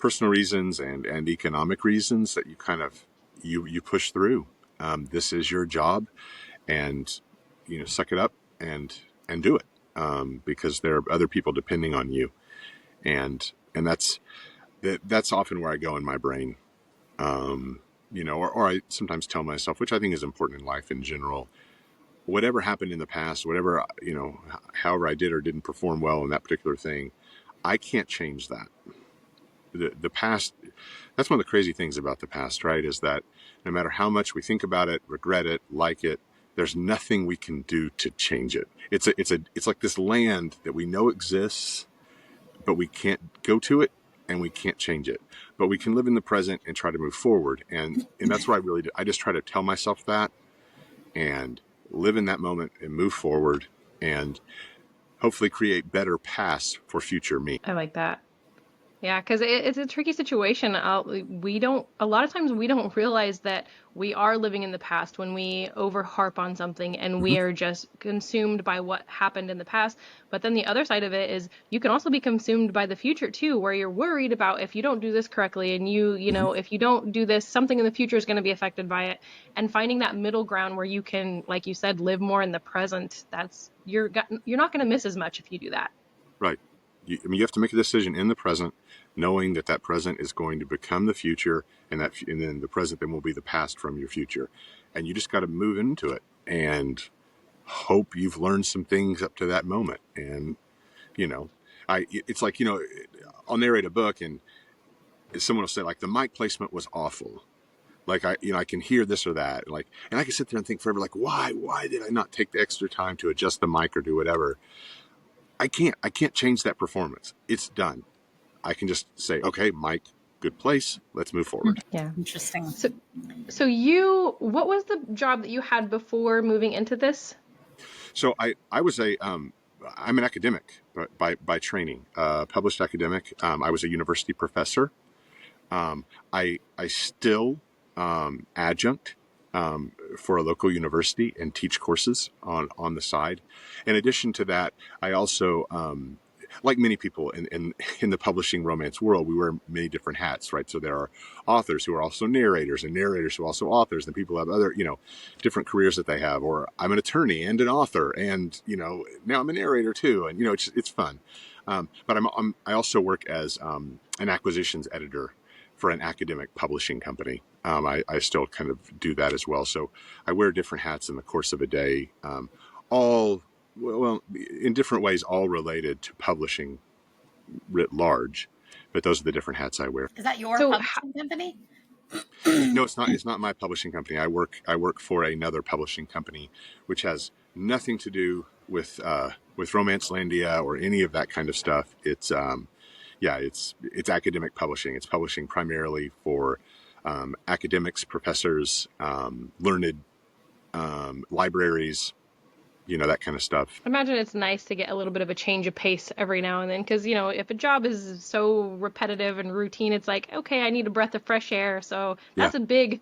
personal reasons and economic reasons that you kind of you push through. This is your job, and suck it up and do it, because there are other people depending on you, and that's often where I go in my brain. Or I sometimes tell myself, which I think is important in life in general, whatever happened in the past, whatever, however I did or didn't perform well in that particular thing, I can't change that. The past, that's one of the crazy things about the past, right? Is that no matter how much we think about it, regret it, like it, there's nothing we can do to change it. It's like this land that we know exists, but we can't go to it and we can't change it. But we can live in the present and try to move forward. And that's what I really do. I just try to tell myself that and live in that moment and move forward and hopefully create better paths for future me. I like that. Yeah, because it's a tricky situation. A lot of times we don't realize that we are living in the past when we over harp on something and Mm-hmm. we are just consumed by what happened in the past. But then the other side of it is you can also be consumed by the future too, where you're worried about if you don't do this correctly and Mm-hmm. if you don't do this, something in the future is going to be affected by it. And finding that middle ground where you can, like you said, live more in the present, you're not going to miss as much if you do that. Right. You have to make a decision in the present, knowing that present is going to become the future, and then the present then will be the past from your future, and you just got to move into it and hope you've learned some things up to that moment. And you know, it's like I'll narrate a book, and someone will say like the mic placement was awful. Like I can hear this or that, and I can sit there and think forever, like why did I not take the extra time to adjust the mic or do whatever? I can't change that performance. It's done. I can just say, okay, Mike, good place. Let's move forward. Yeah. Interesting. So what was the job that you had before moving into this? So I was I'm an academic by training, published academic. I was a university professor. I still adjunct for a local university and teach courses on the side. In addition to that, I also like many people in the publishing romance world, we wear many different hats, right? So there are authors who are also narrators, and narrators who are also authors, and people have other, different careers that they have. Or I'm an attorney and an author, and now I'm a narrator too, and it's fun. But I also work as an acquisitions editor for an academic publishing company. I still kind of do that as well. So I wear different hats in the course of a day, all well, in different ways, all related to publishing writ large. But those are the different hats I wear. Is that your So publishing company? No, it's not. It's not my publishing company. I work for another publishing company, which has nothing to do with Romancelandia or any of that kind of stuff. It's academic publishing. It's publishing primarily for academics, professors, learned libraries, that kind of stuff. I imagine it's nice to get a little bit of a change of pace every now and then because, if a job is so repetitive and routine, it's like, okay, I need a breath of fresh air. So Yeah, that's a big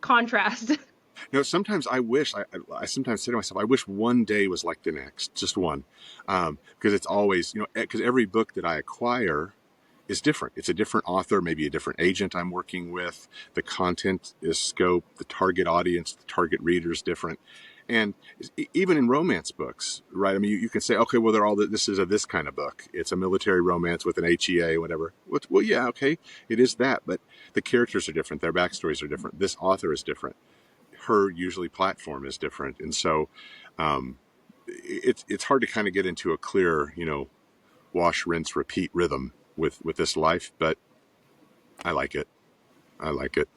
contrast. Sometimes I wish, I sometimes say to myself, I wish one day was like the next, just one. Because it's always, because every book that I acquire is different. It's a different author, maybe a different agent I'm working with. The content is scope, the target audience, the target reader is different. And even in romance books, right? I mean, you can say, okay, well, this is this kind of book. It's a military romance with an HEA, whatever. Well, yeah, okay, it is that, but the characters are different. Their backstories are different. This author is different. Her usually platform is different. And so um, it's hard to kind of get into a clear, wash, rinse, repeat rhythm with this life, but I like it. I like it.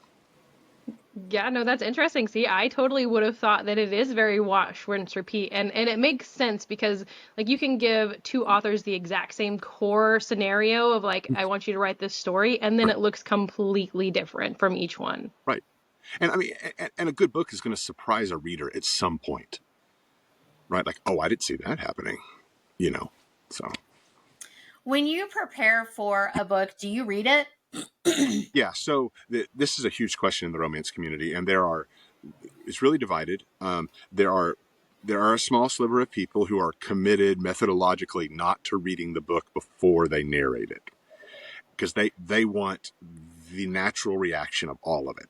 Yeah, no, that's interesting. See, I totally would have thought that it is very wash, rinse, repeat, and it makes sense because like you can give two authors the exact same core scenario of like I want you to write this story, and then Right. it looks completely different from each one. Right. And I mean, and a good book is going to surprise a reader at some point, right? Like, oh, I didn't see that happening, you know. So When you prepare for a book, do you read it? yeah. So this is a huge question in the romance community, and it's really divided. There are a small sliver of people who are committed methodologically not to reading the book before they narrate it, because they want the natural reaction of all of it.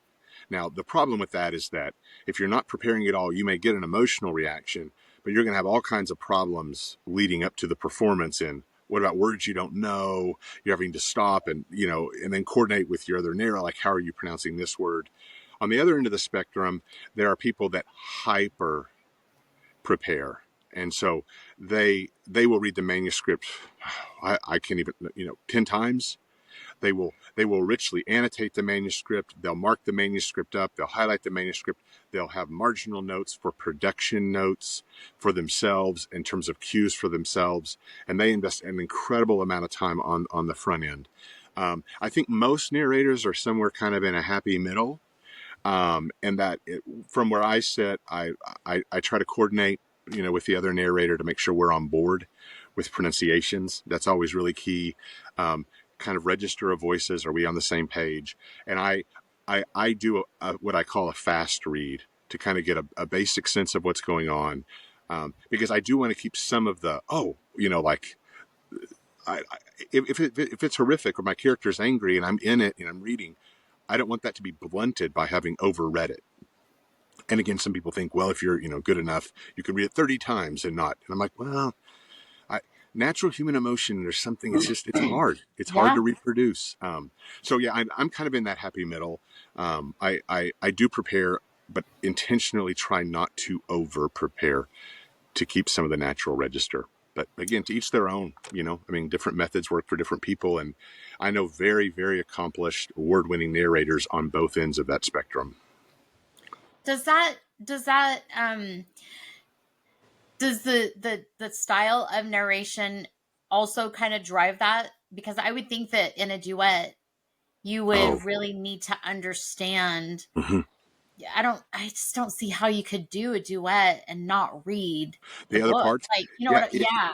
Now, the problem with that is that if you're not preparing at all, you may get an emotional reaction, but you're going to have all kinds of problems leading up to the performance. And what about words you don't know? You're having to stop and then coordinate with your other narrator, like how are you pronouncing this word? On the other end of the spectrum, there are people that hyper prepare, and so they will read the manuscript. I can't even 10 times. They will richly annotate the manuscript. They'll mark the manuscript up. They'll highlight the manuscript. They'll have marginal notes for production notes for themselves in terms of cues for themselves, and they invest an incredible amount of time on the front end. I think most narrators are somewhere kind of in a happy middle, and from where I sit, I try to coordinate, with the other narrator to make sure we're on board with pronunciations. That's always really key. Kind of register of voices. Are we on the same page? And I do what I call a fast read to kind of get a basic sense of what's going on, because I do want to keep some of the like if it's horrific or my character's angry and I'm in it and I'm reading, I don't want that to be blunted by having overread it. And again, some people think, well, if you're good enough, you can read it 30 times and not. And I'm like, well, I, natural human emotion. There's something. It's hard. It's hard Yeah. to reproduce. So yeah, I'm kind of in that happy middle. I do prepare, but intentionally try not to over prepare to keep some of the natural register. But again, to each their own. I mean, different methods work for different people, and I know very, very accomplished, award-winning narrators on both ends of that spectrum. Does the style of narration also kind of drive that? Because I would think that in a duet, you Oh, would really need to understand. mhm. I just don't see how you could do a duet and not read the The other book. parts, Like, you know yeah. what? Yeah.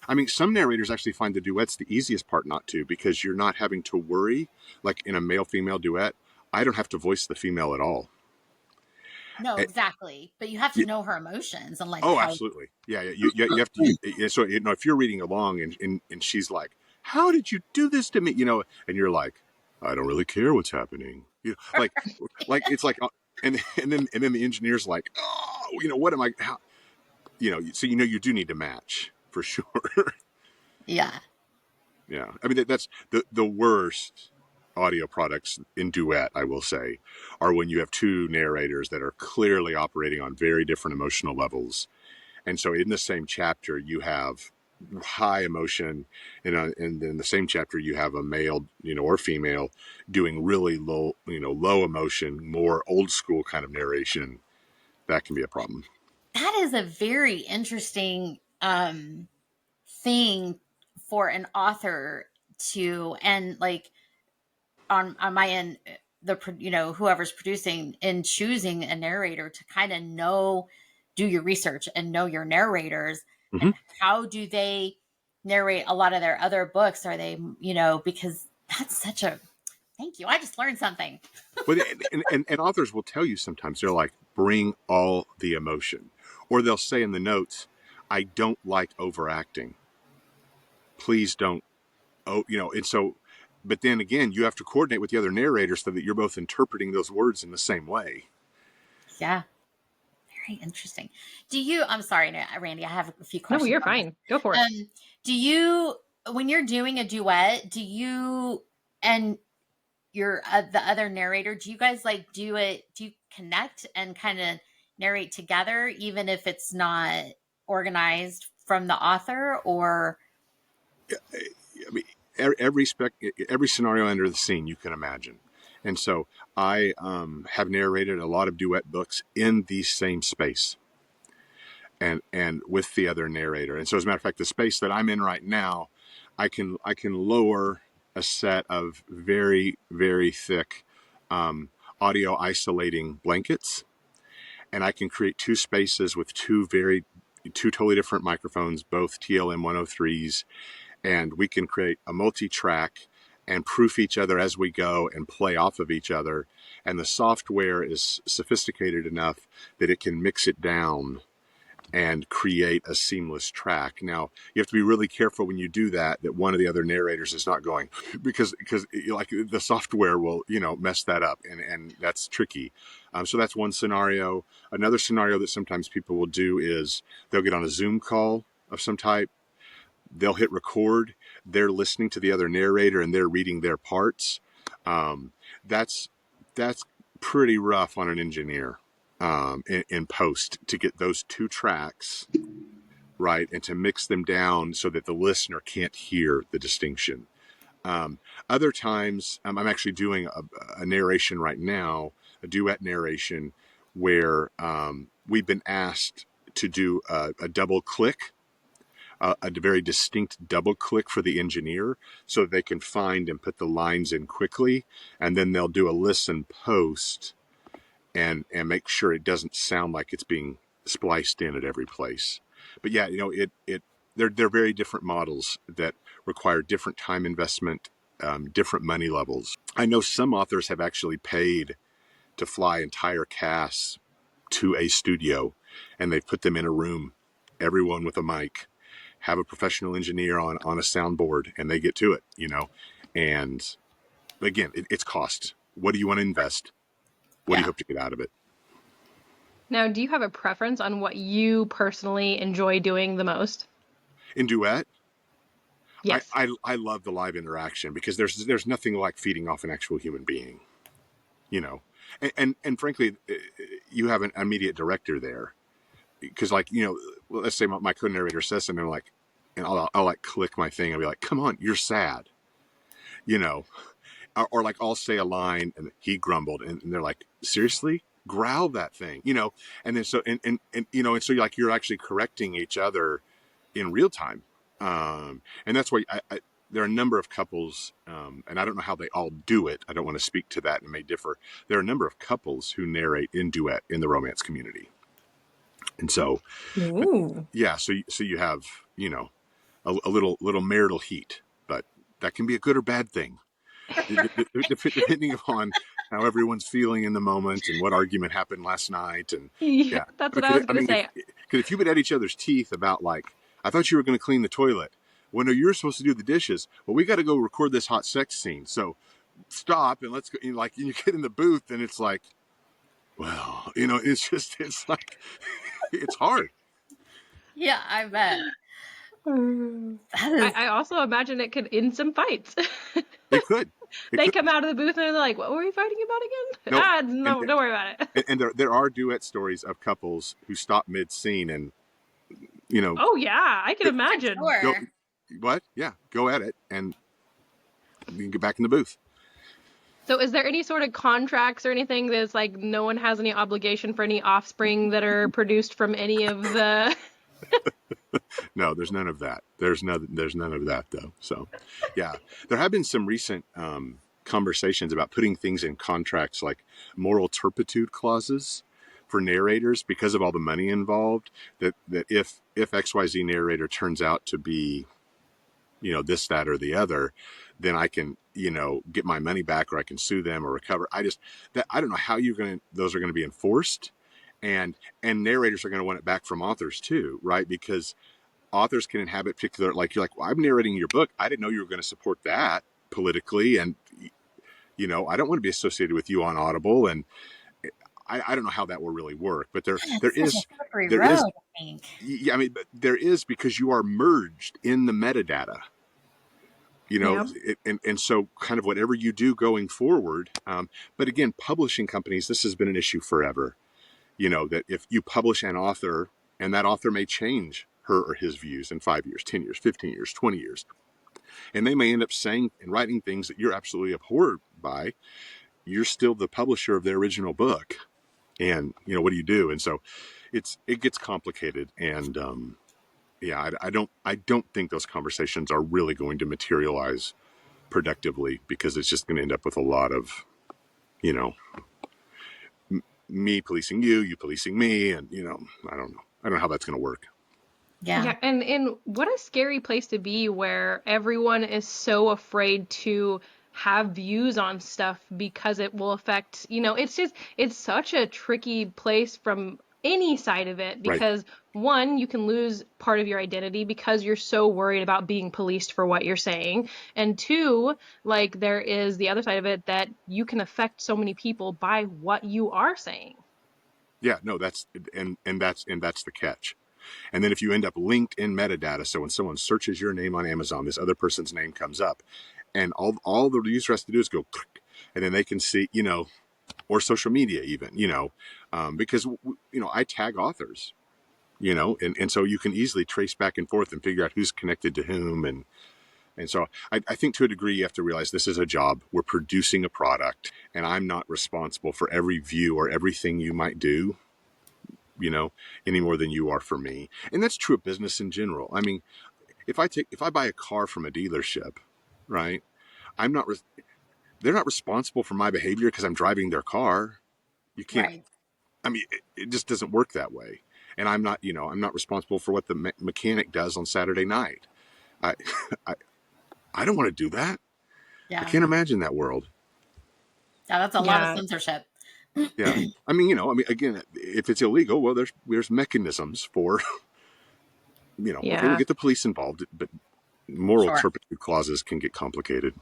I mean, some narrators actually find the duets the easiest part not to, because you're not having to worry. Like in a male-female duet, I don't have to voice the female at all. No, Eh, exactly. But you have to you- know her emotions and like oh, how. absolutely. Yeah, yeah. You have to. So if you're reading along and she's like, "How did you do this to me?" And you're like, "I don't really care what's happening." Like it's like, and then the engineer's like, "Oh, what am I? How?" So you do need to match for sure. Yeah. Yeah, I mean that's the worst audio products in duet, I will say, are when you have two narrators that are clearly operating on very different emotional levels, and so in the same chapter you have high emotion, and in the same chapter you have a male, or female doing really low emotion, more old school kind of narration. That can be a problem. That is a very interesting thing for an author to, and like on my end, whoever's producing and choosing a narrator to kind of do your research and know your narrators Hmm. and how do they narrate a lot of their other books. Are they, because that's such a Thank you. I just learned something. But and authors will tell you sometimes, they're like, bring all the emotion, or they'll say in the notes, I don't like overacting. Please don't. Oh, and so, but then again, you have to coordinate with the other narrator so that you're both interpreting those words in the same way. Yeah. Very interesting. I'm sorry, Randy, I have a few No, questions you're on this. fine. Go for it. When you're doing a duet, and the other narrator, do you guys do you connect and kind of narrate together, even if it's not organized from the author, or? I mean, every scenario under the scene you can imagine. And so I have narrated a lot of duet books in the same space and with the other narrator. And so, as a matter of fact, the space that I'm in right now, I can lower a set of very, very thick audio isolating blankets, and I can create two spaces with two totally different microphones, both TLM 103s, and we can create a multi-track and proof each other as we go and play off of each other. And the software is sophisticated enough that it can mix it down and create a seamless track. Now, you have to be really careful when you do that one of the other narrators is not going, because like the software will, mess that up, and that's tricky. So that's one scenario. Another scenario that sometimes people will do is they'll get on a Zoom call of some type. They'll hit record. They're listening to the other narrator and they're reading their parts. That's pretty rough on an engineer in post to get those two tracks right and to mix them down so that the listener can't hear the distinction. Other times, I'm actually doing a narration right now, a duet narration, where we've been asked to do a double click, a very distinct double click for the engineer so that they can find and put the lines in quickly, and then they'll do a listen post and make sure it doesn't sound like it's being spliced in at every place. But yeah, they're very different models that require different time investment, different money levels. I know some authors have actually paid to fly entire casts to a studio, and they've put them in a room, everyone with a mic, have a professional engineer on a soundboard, and they get to it, And again, it's cost. What do you want to invest? What do you Yeah. hope to get out of it? Now, do you have a preference on what you personally enjoy doing the most? In duet, Yes. I love the live interaction because there's nothing like feeding off an actual human being, and frankly, you have an immediate director there because let's say my co-narrator says something like, and I'll like click my thing and be like, come on, you're sad, you know, or like I'll say a line and he grumbled, and they're like, seriously, growl that thing, and then and so you're actually correcting each other in real time, and that's why there are a number of couples, and I don't know how they all do it. I don't want to speak to that, and it may differ. There are a number of couples who narrate in duet in the romance community, and so, but Ooh. yeah, so you have a little marital heat, but that can be a good or bad thing depending upon how everyone's feeling in the moment and what argument happened last night. And Yeah, yeah, that's what I was I gonna mean, say. if you've been at each other's teeth about like, I thought you were going to clean the toilet. Well, no, you're supposed to do the dishes. Well, we got to go record this hot sex scene. So stop and let's go. Like, you get in the booth and it's like, well, it's like, it's hard. Yeah, I bet. That is, I also imagine it could end some fights. It could. It They could. come out of the booth and they're like, "What were we fighting about again?" No, and No, don't worry about it. and there are duet stories of couples who stop mid scene and Oh yeah, I can imagine. go, sure. what? Yeah, go at it, and you can get back in the booth. So is there any sort of contracts or anything that's like no one has any obligation for any offspring that are produced from any of the No, there's none of that. There's none of that though. So, yeah, there have been some recent conversations about putting things in contracts like moral turpitude clauses for narrators because of all the money involved. That if XYZ narrator turns out to be this, that, or the other, then I can, get my money back, or I can sue them or recover. I don't know how those are going to be enforced. And narrators are going to want it back from authors too, right? Because authors can inhabit particular, like, you're like, well, I'm narrating your book. I didn't know you were going to support that politically. And, I don't want to be associated with you on Audible. And I don't know how that will really work, but there, Yeah, there it's such a is, slippery there road, is, I think. yeah, I mean, but there is, because you are merged in the metadata, Yeah. and so kind of whatever you do going forward. But again, publishing companies, this has been an issue forever, that if you publish an author, and that author may change her or his views in 5 years, 10 years, 15 years, 20 years, and they may end up saying and writing things that you're absolutely abhorred by, you're still the publisher of their original book. And, what do you do? And so it gets complicated. And, yeah, I don't think those conversations are really going to materialize productively, because it's just going to end up with a lot of, you know, me policing you, you policing me. And, I don't know. I don't know how that's going to work. Yeah. Yeah, and what a scary place to be where everyone is so afraid to have views on stuff because it will affect, it's such a tricky place from any side of it Right. because one, you can lose part of your identity because you're so worried about being policed for what you're saying. And two, like there is the other side of it that you can affect so many people by what you are saying. Yeah, no, that's the catch. And then if you end up linked in metadata, so when someone searches your name on Amazon, this other person's name comes up, and all the user has to do is go click, and then they can see, or social media even, because I tag authors, and so you can easily trace back and forth and figure out who's connected to whom. And so I think to a degree you have to realize this is a job. We're producing a product, and I'm not responsible for every view or everything you might do, any more than you are for me. And that's true of business in general. I mean, if I buy a car from a dealership, right? I'm not they're not responsible for my behavior because I'm driving their car. You can't. Right. I mean, it just doesn't work that way. And I'm not responsible for what the mechanic does on Saturday night. I I, I don't want to do that. I Yeah. can't imagine that world. Yeah, that's a lot of Yeah, censorship. Yeah. Again, if it's illegal, well, there's mechanisms for, okay, we'll yeah. get the police involved, but moral Sure. turpitude clauses can get complicated.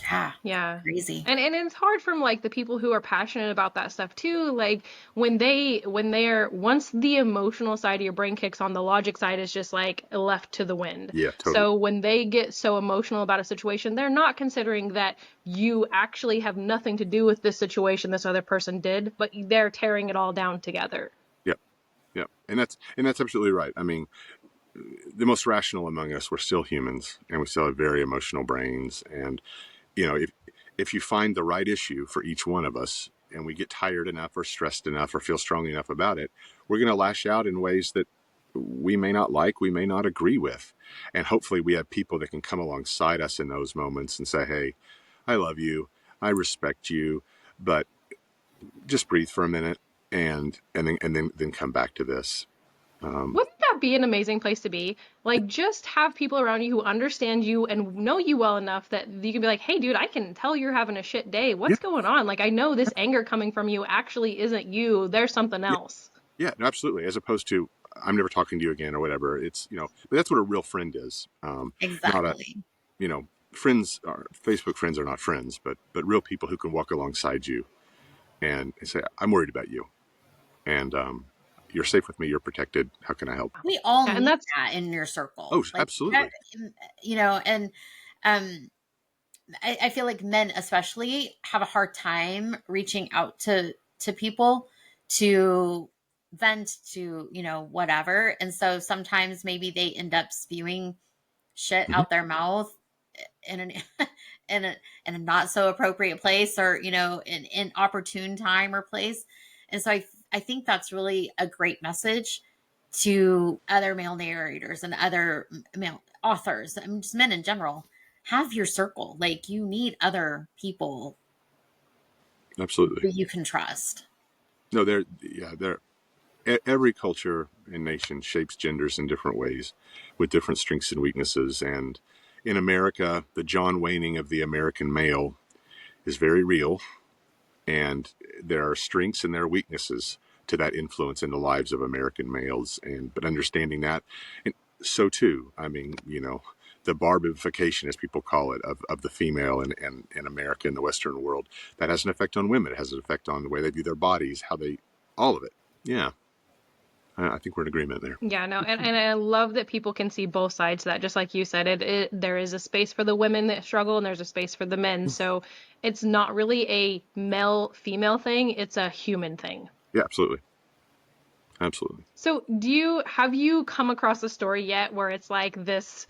Yeah. Yeah. Crazy. And it's hard from like the people who are passionate about that stuff too. Like when they're once the emotional side of your brain kicks on, the logic side is just like left to the wind. Yeah, totally. So when they get so emotional about a situation, they're not considering that you actually have nothing to do with this situation this other person did, but they're tearing it all down together. Yep. Yep. And that's absolutely right. I mean, the most rational among us, we're still humans, and we still have very emotional brains. And if you find the right issue for each one of us, and we get tired enough or stressed enough or feel strongly enough about it, we're going to lash out in ways that we may not like, we may not agree with. And hopefully we have people that can come alongside us in those moments and say, hey, I love you, I respect you, but just breathe for a minute, and then come back to this. Wouldn't that be an amazing place to be? Like, just have people around you who understand you and know you well enough that you can be like, hey, dude, I can tell you're having a shit day. Yeah, What's going on? Like, I know this anger coming from you actually isn't you. There's something yeah, else. yeah, no, absolutely. As opposed to, I'm never talking to you again or whatever. It's, but that's what a real friend is. Not a, Exactly. friends are, Facebook friends are not friends, but real people who can walk alongside you and say, I'm worried about you, and you're safe with me, you're protected, how can I help? We all Yeah, and need that's that in your circle. Oh, Like, absolutely. and um, I feel like men especially have a hard time reaching out to people to vent to, whatever. And so sometimes maybe they end up spewing shit Hmm. out their mouth in an in a not so appropriate place, or in inopportune time or place. And so I think that's really a great message to other male narrators and other male authors. I mean, just men in general. Have your circle. Like, you need other people Absolutely. who you can trust. No, they're every culture and nation shapes genders in different ways with different strengths and weaknesses. And in America, the John Wayning of the American male is very real, and there are strengths and there are weaknesses to that influence in the lives of American males. And but understanding that, and so too, I mean, the barbification, as people call it, of the female in America and the Western world, that has an effect on women. It has an effect on the way they view their bodies, how they, all of it. Yeah, I think we're in agreement there. Yeah, no, and I love that people can see both sides of that. Just like you said, there is a space for the women that struggle and there's a space for the men. So it's not really a male female thing, it's a human thing. Yeah, absolutely. Absolutely. So have you come across a story yet where it's like this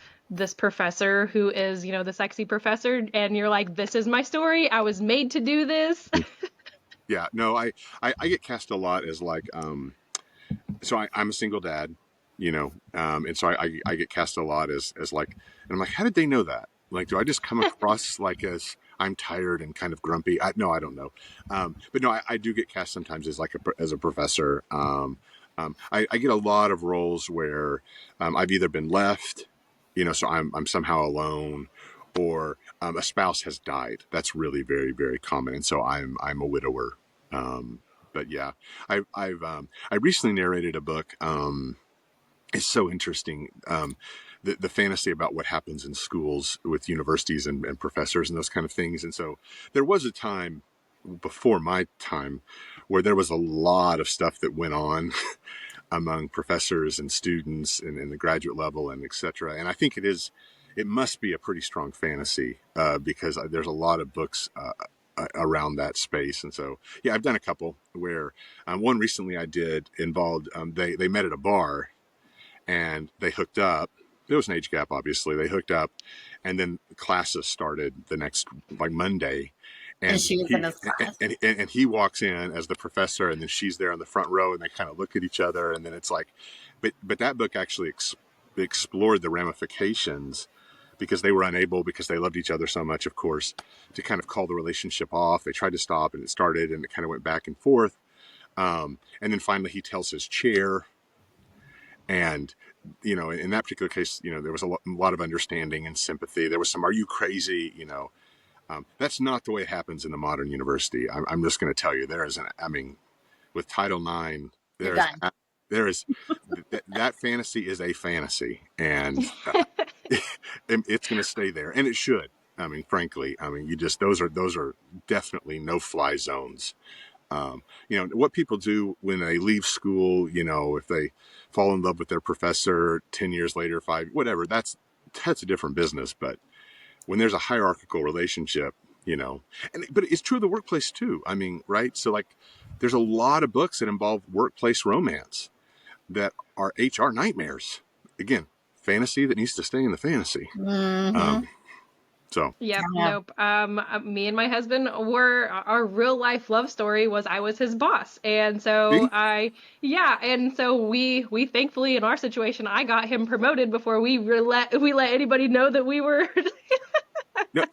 professor who is, the sexy professor, and you're like, this is my story, I was made to do this? Yeah, no, I get cast a lot as like, so I'm a single dad, and so I get cast a lot as like, and I'm like, how did they know that? Like, do I just come across like as I'm tired and kind of grumpy? No, I don't know. But no, I do get cast sometimes as like as a professor. I get a lot of roles where I've either been left, so I'm somehow alone, or a spouse has died. That's really very, very common, and so I'm a widower. But yeah, I recently narrated a book. It's so interesting. The fantasy about what happens in schools with universities and professors and those kind of things. And so there was a time before my time where there was a lot of stuff that went on among professors and students and in the graduate level and et cetera. And I think it must be a pretty strong fantasy because there's a lot of books around that space. And so, yeah, I've done a couple where one recently I did involved, they met at a bar and they hooked up. There was an age gap, obviously. They hooked up, and then classes started the next like Monday, And and she was in he his class. and he walks in as the professor, and then she's there in the front row, and they kind of look at each other, and then it's like, but that book actually explored the ramifications because they were unable, because they loved each other so much, of course, to kind of call the relationship off. They tried to stop, and it started, and it kind of went back and forth, and then finally he tells his chair. And, in that particular case, there was a lot of understanding and sympathy. There was some, are you crazy? That's not the way it happens in the modern university. I'm just going to tell you, with Title IX, You're there is, done. there is, that fantasy is a fantasy, and it's going to stay there, and it should. Frankly, those are definitely no-fly zones. What people do when they leave school, if they fall in love with their professor 10 years later, whatever, that's a different business. But when there's a hierarchical relationship, but it's true of the workplace too. Right. So like there's a lot of books that involve workplace romance that are HR nightmares. Again, fantasy that needs to stay in the fantasy. Mm-hmm. So Yep, Yeah. nope. Me and my husband our real life love story was I was his boss, and so see, we thankfully in our situation I got him promoted before we let anybody know that we were. no,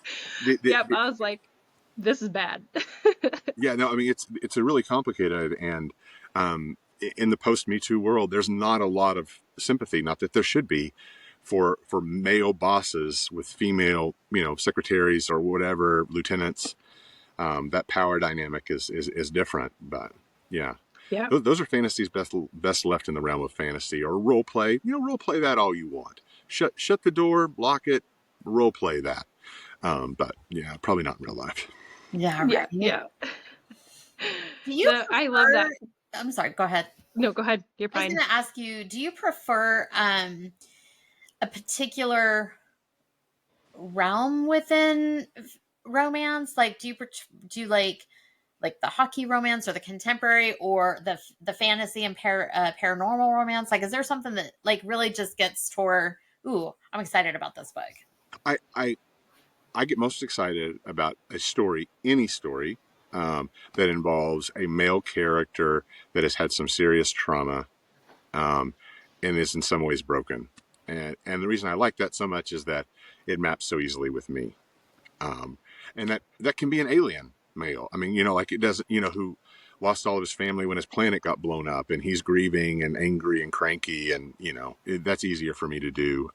Yep, I was like, this is bad. yeah, no, it's a really complicated, and in the post Me Too world, there's not a lot of sympathy. Not that there should be for male bosses with female, secretaries or whatever, lieutenants. That power dynamic is different, but yeah, Yeah. those are fantasies best left in the realm of fantasy or role play. Role play that all you want. Shut the door, lock it, role play that. But yeah, probably not in real life. Yeah, Yeah, right. yeah. Do you I love that. prefer? I'm sorry. Go ahead. No, go ahead. You're I was fine. going to ask you. Do you prefer a particular realm within romance? Like, do you like the hockey romance or the contemporary or the fantasy and paranormal romance? Like, is there something that like really just gets toward? Ooh, I'm excited about this book. I I I get most excited about a story, any story, that involves a male character that has had some serious trauma, um, and is in some ways broken. And the reason I like that so much is that it maps so easily with me. Um, and that can be an alien male. Like it doesn't, who lost all of his family when his planet got blown up, and he's grieving and angry and cranky, and that's easier for me to do.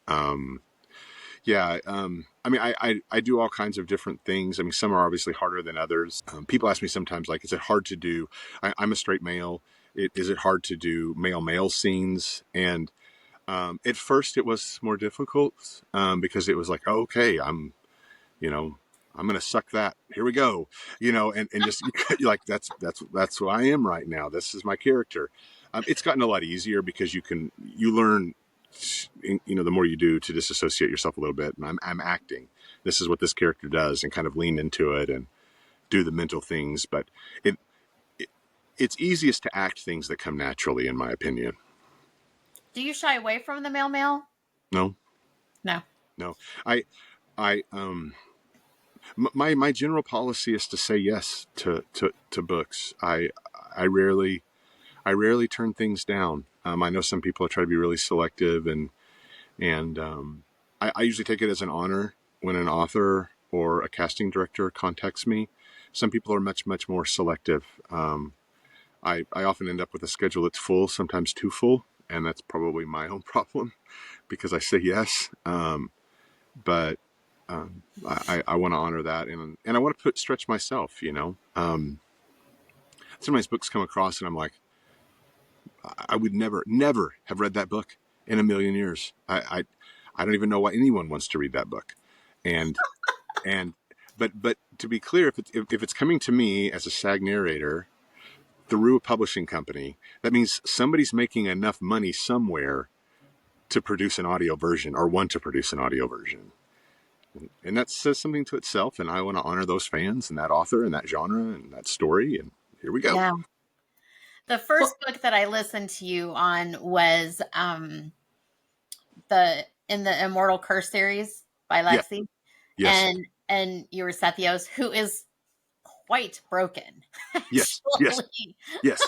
Yeah. I mean, I do all kinds of different things. I mean, some are obviously harder than others. People ask me sometimes, like, is it hard to do? I'm a straight male. Is it hard to do male scenes? And at first, it was more difficult because it was like, oh, okay, you know, I'm gonna suck that. Here we go. And just you're like that's who I am right now. This is my character. It's gotten a lot easier because you learn, the more you do to disassociate yourself a little bit. And I'm acting. This is what this character does, and kind of lean into it and do the mental things. But it, it it's easiest to act things that come naturally, in my opinion. Do you shy away from the male? No, No. no. I my general policy is to say yes to books. I rarely turn things down. I know some people try to be really selective, and I usually take it as an honor when an author or a casting director contacts me. Some people are much more selective. I often end up with a schedule that's full, sometimes too full, and that's probably my own problem because I say yes. But I want to honor that, and I want to stretch myself. Sometimes books come across, and I'm like, I would never have read that book in a million years. I don't even know why anyone wants to read that book, and and but to be clear, if it's coming to me as a SAG narrator through a publishing company, that means somebody's making enough money somewhere to produce an audio version or want to produce an audio version. And that says something to itself, and I want to honor those fans and that author and that genre and that story, and here we go. Yeah. The first Well, book that I listened to you on was the in the Immortal Curse series by Yeah. Lexi, Yes. and you were Sethios, who is quite broken, Yes. Yes. actually, Yes.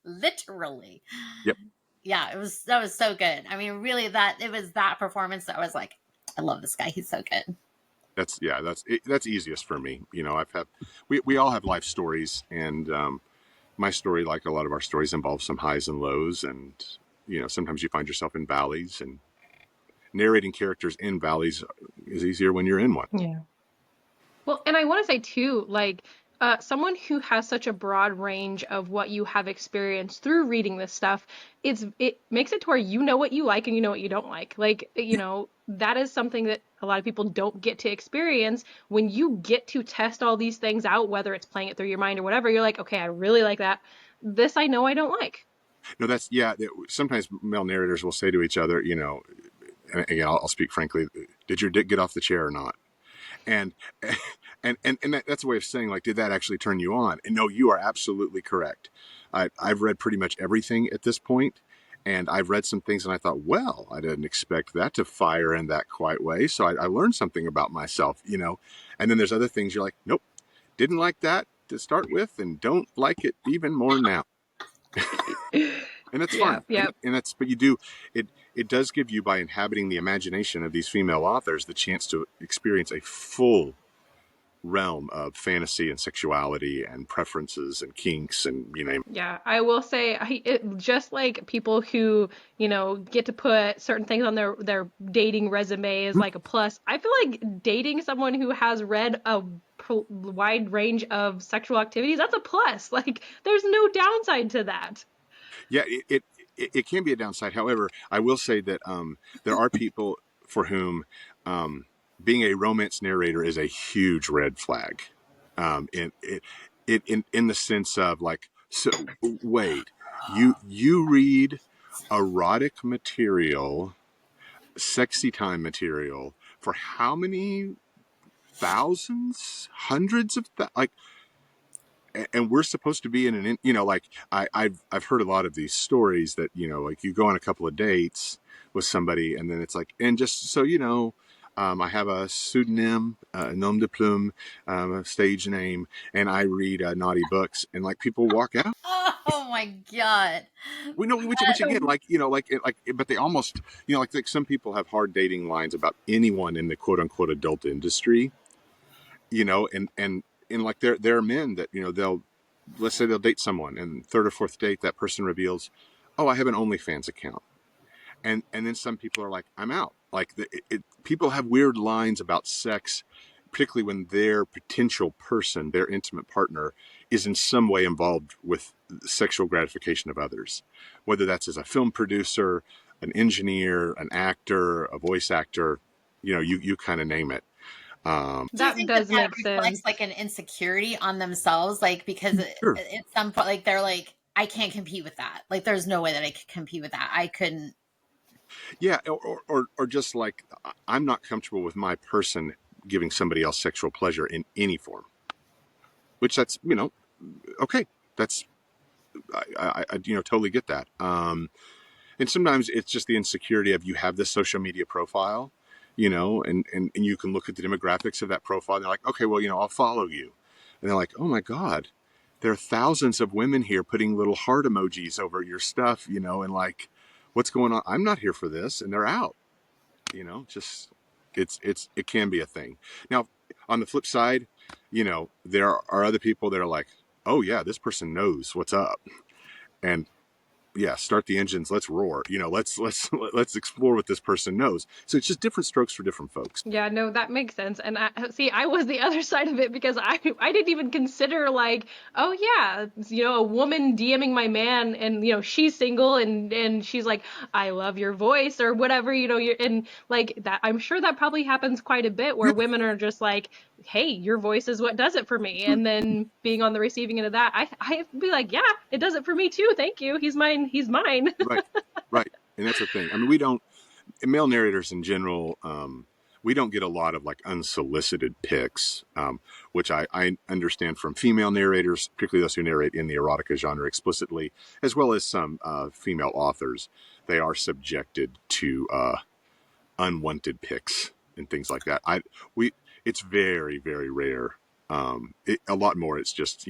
literally. Yep. Yeah, that was so good. I mean, really, that it was that performance that I was like, I love this guy. He's so good. That's easiest for me. We all have life stories, and my story, like a lot of our stories, involves some highs and lows, and sometimes you find yourself in valleys, and narrating characters in valleys is easier when you're in one. yeah. Well, and I want to say too, like, someone who has such a broad range of what you have experienced through reading this stuff, it makes it to where you know what you like and you know what you don't like. Like, that is something that a lot of people don't get to experience. When you get to test all these things out, whether it's playing it through your mind or whatever, you're like, okay, I really like that. This I know I don't like. No, that's yeah. Sometimes male narrators will say to each other, and again, I'll speak frankly. Did your dick get off the chair or not? And and that's a way of saying, like, did that actually turn you on? And no, you are absolutely correct. I've read pretty much everything at this point, and I've read some things, and I thought, well, I didn't expect that to fire in that quite way. So I learned something about myself. And then there's other things you're like, nope, didn't like that to start with, and don't like it even more now. And that's Yeah, fine. yeah. And that's, but you do it. It does give you, by inhabiting the imagination of these female authors, the chance to experience a full realm of fantasy and sexuality and preferences and kinks and you name it. Yeah, I will say, just like people who, get to put certain things on their dating resume as like a plus. I feel like dating someone who has read a wide range of sexual activities, that's a plus. Like, there's no downside to that. Yeah, it can be a downside. However, I will say that there are people for whom being a romance narrator is a huge red flag. In the sense of, like, so wait, you read erotic material, sexy time material for how many thousands, hundreds of like, and we're supposed to be in like, I've heard a lot of these stories that like, you go on a couple of dates with somebody, and then it's like, and just so I have a pseudonym, nom de plume, a stage name, and I read naughty books, and like, people walk out. Oh my god! We know, which again, like, but they almost, like some people have hard dating lines about anyone in the quote unquote adult industry, and like, there are men that let's say they'll date someone, and third or fourth date, that person reveals, oh, I have an OnlyFans account, and then some people are like, I'm out. Like people have weird lines about sex, particularly when their potential person, their intimate partner, is in some way involved with sexual gratification of others, whether that's as a film producer, an engineer, an actor, a voice actor, you kind of name it. Do you That think that does that make reflects sense. like an insecurity on themselves? Like, because Sure. at some point, like they're like, I can't compete with that. Like, there's no way that I could compete with that. I couldn't. Yeah, or just like I'm not comfortable with my person giving somebody else sexual pleasure in any form, which that's okay. That's I totally get that. And sometimes it's just the insecurity of you have this social media profile, and you can look at the demographics of that profile. And they're like, okay, well, I'll follow you, and they're like, oh my god, there are thousands of women here putting little heart emojis over your stuff, and like, what's going on? I'm not here for this, and they're out. Just it can be a thing. Now, on the flip side, there are other people that are like, oh yeah, this person knows what's up, and yeah, start the engines, let's roar, let's explore what this person knows. So it's just different strokes for different folks. Yeah, no, that makes sense. And I was the other side of it because I didn't even consider like, oh yeah, a woman DMing my man and she's single and she's like, I love your voice or whatever, you're and like that. I'm sure that probably happens quite a bit where Yeah, women are just like, hey, your voice is what does it for me. sure. And then being on the receiving end of that, I'd be like, yeah, it does it for me too. Thank you. He's mine. He's mine. Right, right. And that's the thing. I mean, we don't, male narrators in general, we don't get a lot of like unsolicited pics, which I understand from female narrators, particularly those who narrate in the erotica genre explicitly, as well as some female authors. They are subjected to unwanted pics and things like that. We It's very very rare. A lot more. It's just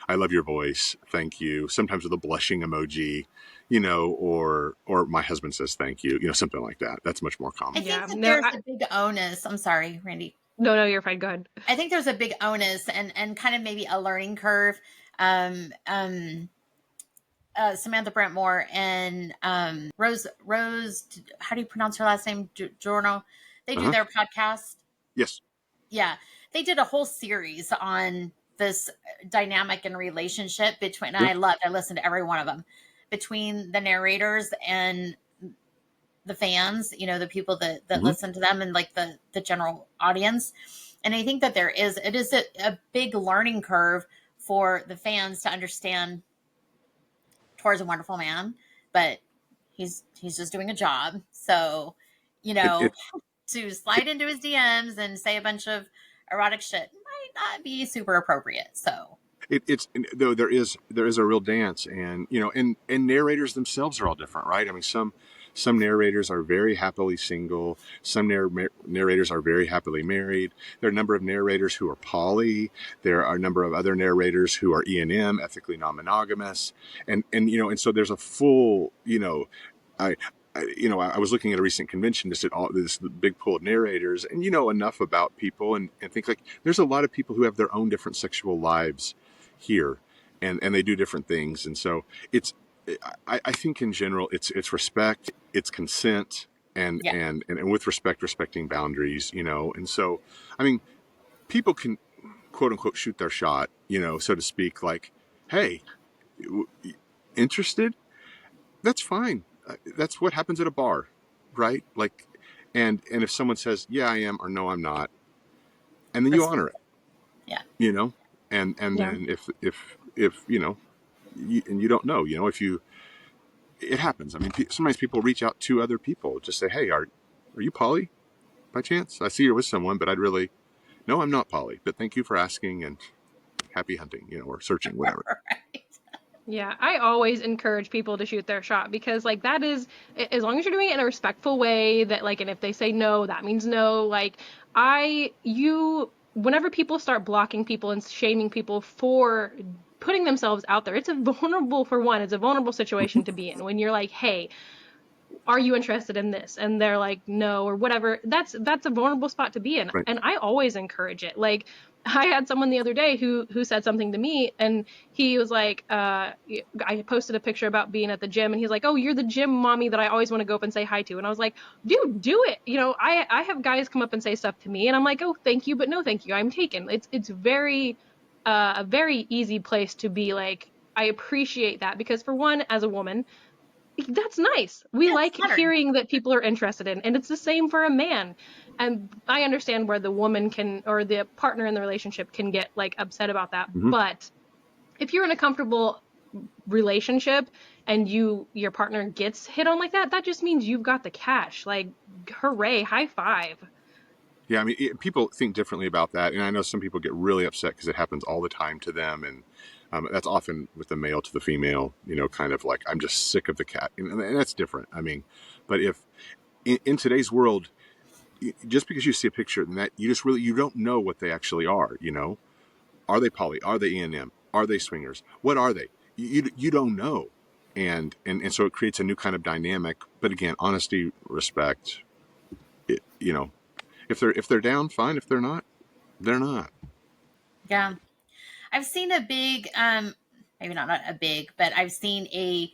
I love your voice, thank you. Sometimes with a blushing emoji, or my husband says thank you, something like that. That's much more I common. Yeah, think that no, there's a big onus. I'm sorry, Randy. no, you're fine. Go ahead. I think there's a big onus and kind of maybe a learning curve. Um, um, Samantha Brentmore and Rose. How do you pronounce her last name? Giorno. They Uh do huh. their podcast. Yes. Yeah, they did a whole series on this dynamic and relationship between. And Yeah. I listened to every one of them, between the narrators and the fans. The people that Mm-hmm. listen to them and like the general audience. And I think that it is a big learning curve for the fans to understand Tor's a wonderful man, but he's just doing a job. So, you It, know, it, to it, slide into his DMs and say a bunch of erotic shit might not be super appropriate. So, it's though there is a real dance, and and narrators themselves are all different, right? I mean, some narrators are very happily single, some narrators are very happily married. There are a number of narrators who are poly. There are a number of other narrators who are E&M, ethically non-monogamous, and so there's a full I, I was looking at a recent convention, just at all this big pool of narrators, and enough about people, and think like there's a lot of people who have their own different sexual lives here, and they do different things, and so it's I think in general it's respect, it's consent, yeah, and with respect, respecting boundaries, and so I mean people can quote unquote shoot their shot, so to speak, like, hey, interested, that's fine. That's what happens at a bar, right? Like, and if someone says, "Yeah, I am," or "No, I'm not," and then you respect. honor it, Yeah. you know, and Yeah. then if and you don't know, if you it happens. I mean, sometimes people reach out to other people, just say, "Hey, are you poly by chance? I see you're with someone, but I'd really no, I'm not poly, but thank you for asking and happy hunting, or searching, whatever." Right. Yeah, I always encourage people to shoot their shot because like that is as long as you're doing it in a respectful way that like and if they say no, that means no. Like whenever people start blocking people and shaming people for putting themselves out there, it's a vulnerable situation to be in when you're like, "Hey, are you interested in this?" And they're like, "No," or whatever. That's a vulnerable spot to be in. Right. And I always encourage it. Like I had someone the other day who said something to me, and he was like, I posted a picture about being at the gym, and he's like, oh, you're the gym mommy that I always want to go up and say hi to. And I was like, dude, do it. You know, I have guys come up and say stuff to me, and I'm like, oh, thank you, but no thank you, I'm taken. It's very a very easy place to be like, I appreciate that, because for one, as a woman, that's nice. We Yeah, it's like flattering. hearing that people are interested in, and it's the same for a man. And I understand where the woman can, or the partner in the relationship can get like upset about that. Hmm. But if you're in a comfortable relationship and your partner gets hit on like that, that just means you've got the cash. Like, hooray, high five. Yeah, I mean, people think differently about that, and I know some people get really upset because it happens all the time to them, and that's often with the male to the female, kind of like, I'm just sick of the cat, and that's different. I mean, but if in today's world, just because you see a picture and that you don't know what they actually are. Are they poly? Are they E&M? Are they swingers? What are they? You don't know, and so it creates a new kind of dynamic. But again, honesty, respect. It, if they're down, fine. If they're not, they're not. Yeah. I've seen a big, maybe not a big, but I've seen a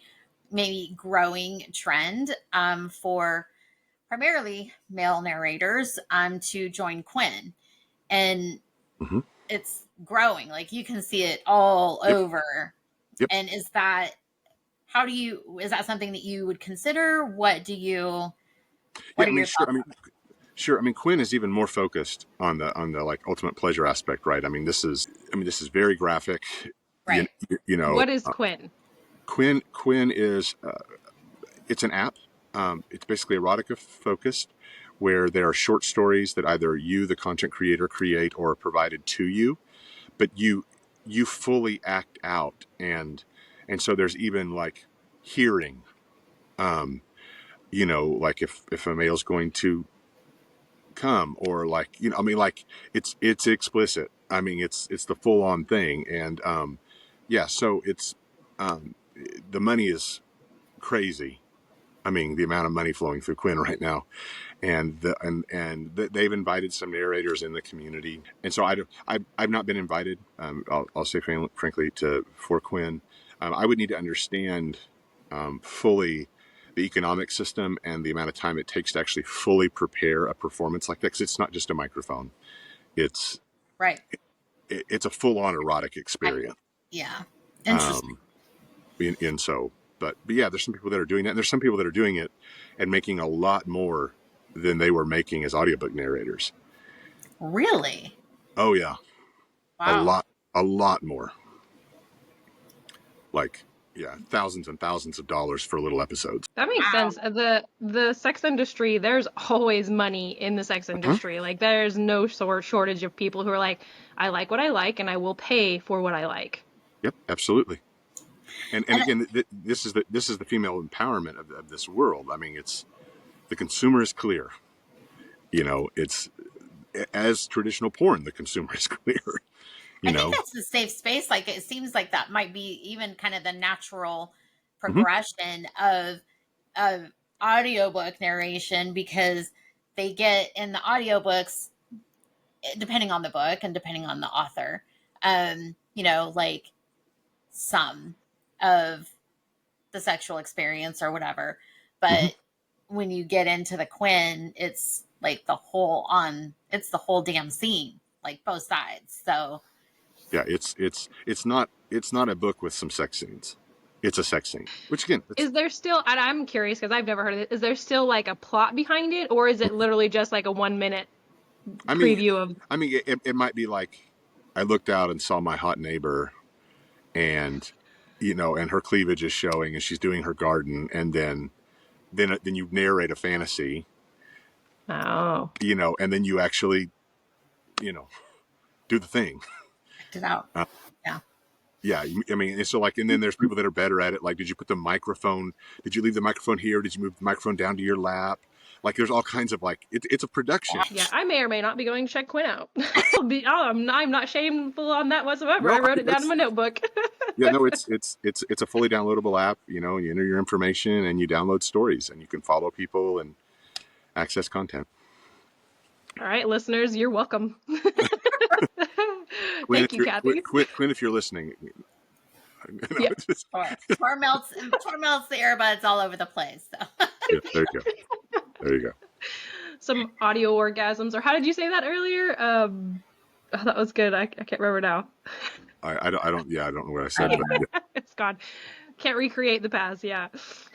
maybe growing trend for primarily male narrators to join Quinn. And Hmm. it's growing. Like you can see it all Yep. over. Yep. And is that something that you would consider? Yeah. What I are mean, your sure. thoughts? Sure. I mean, Quinn is even more focused on the like ultimate pleasure aspect, right? This is very graphic. You, Right. you know, What is Quinn? Quinn is it's an app. It's basically erotica focused, where there are short stories that either you, the content creator, create or are provided to you, but you fully act out, and so there's even like hearing. Um, like if a male's going to come, or like, like it's explicit. I mean, it's the full on thing, and yeah, so it's the money is crazy. I mean, the amount of money flowing through Quinn right now, and they've invited some narrators in the community, and so I've not been invited. I'll say frankly for Quinn, I would need to understand fully the economic system and the amount of time it takes to actually fully prepare a performance like that. Because it's not just a microphone; it's Right. it's a full on erotic I, experience. yeah. Interesting. Um, and so, but yeah, there's some people that are doing that. And there's some people that are doing it and making a lot more than they were making as audiobook narrators. Really? Oh yeah, a Wow. lot, a lot more. Like, yeah, thousands and thousands of dollars for little episodes. That makes Wow. sense. The sex industry, there's always money in the sex Uh-huh. industry. Like, there's no shortage of people who are like, I like what I like and I will pay for what I like. Yep, absolutely. And And again, this is the female empowerment of this world. I mean, it's the consumer is clear. It's as traditional porn, the consumer is clear. You I think know. that's a safe space. Like it seems like that might be even kind of the natural Hmm. progression of audiobook narration because they get in the audiobooks, depending on the book and depending on the author, like some of the sexual experience or whatever. Hmm. But when you get into the Quinn, it's like it's the whole damn scene, like both sides. So Yeah, it's not a book with some sex scenes. It's a sex scene, which again, Is there still, and I'm curious because I've never heard of it, is there still like a plot behind it, or is it literally just like a 1 minute I mean, preview of, it might be like I looked out and saw my hot neighbor, and and her cleavage is showing, and she's doing her garden, and then you narrate a fantasy, oh. and then you actually you know do the thing. act it out. Uh, Yeah. yeah, I mean, and so like, and then there's people that are better at it. Like, did you put the microphone? Did you leave the microphone here? Did you move the microphone down to your lap? Like, there's all kinds of like, it's a production. Yeah, I may or may not be going to check Quinn out. I'm not shameful on that whatsoever. No, I I wrote mean, it down in my notebook. yeah, no, it's a fully downloadable app. You enter your information and you download stories, and you can follow people and access content. All right, listeners, you're welcome. Thank you, Kathy. Quinn, if you're listening, Yeah. Tor melts the earbuds all over the place. So. Yeah, there you go. There you go. Some audio orgasms, or how did you say that earlier? Oh, that was good. I can't remember now. I don't know what I said, but yeah, It's gone. Can't recreate the past. Yeah.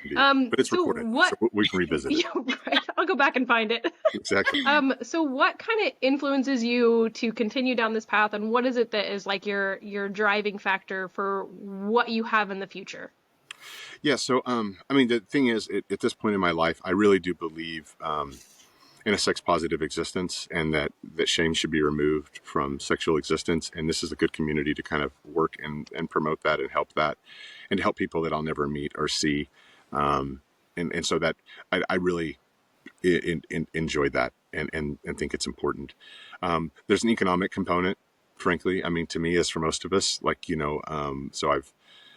indeed. But it's So recorded, what? so we can revisit it. Yeah, right. I'll go back and find it. Exactly. So what kind of influences you to continue down this path, and what is it that is like your driving factor for what you have in the future? Yeah. So, I mean, the thing is, at this point in my life, I really do believe in a sex positive existence, and that shame should be removed from sexual existence. And this is a good community to kind of work and promote that and help that, and help people that I'll never meet or see. And so that I really enjoy that and think it's important. There's an economic component, frankly. I mean, to me, as for most of us, like, so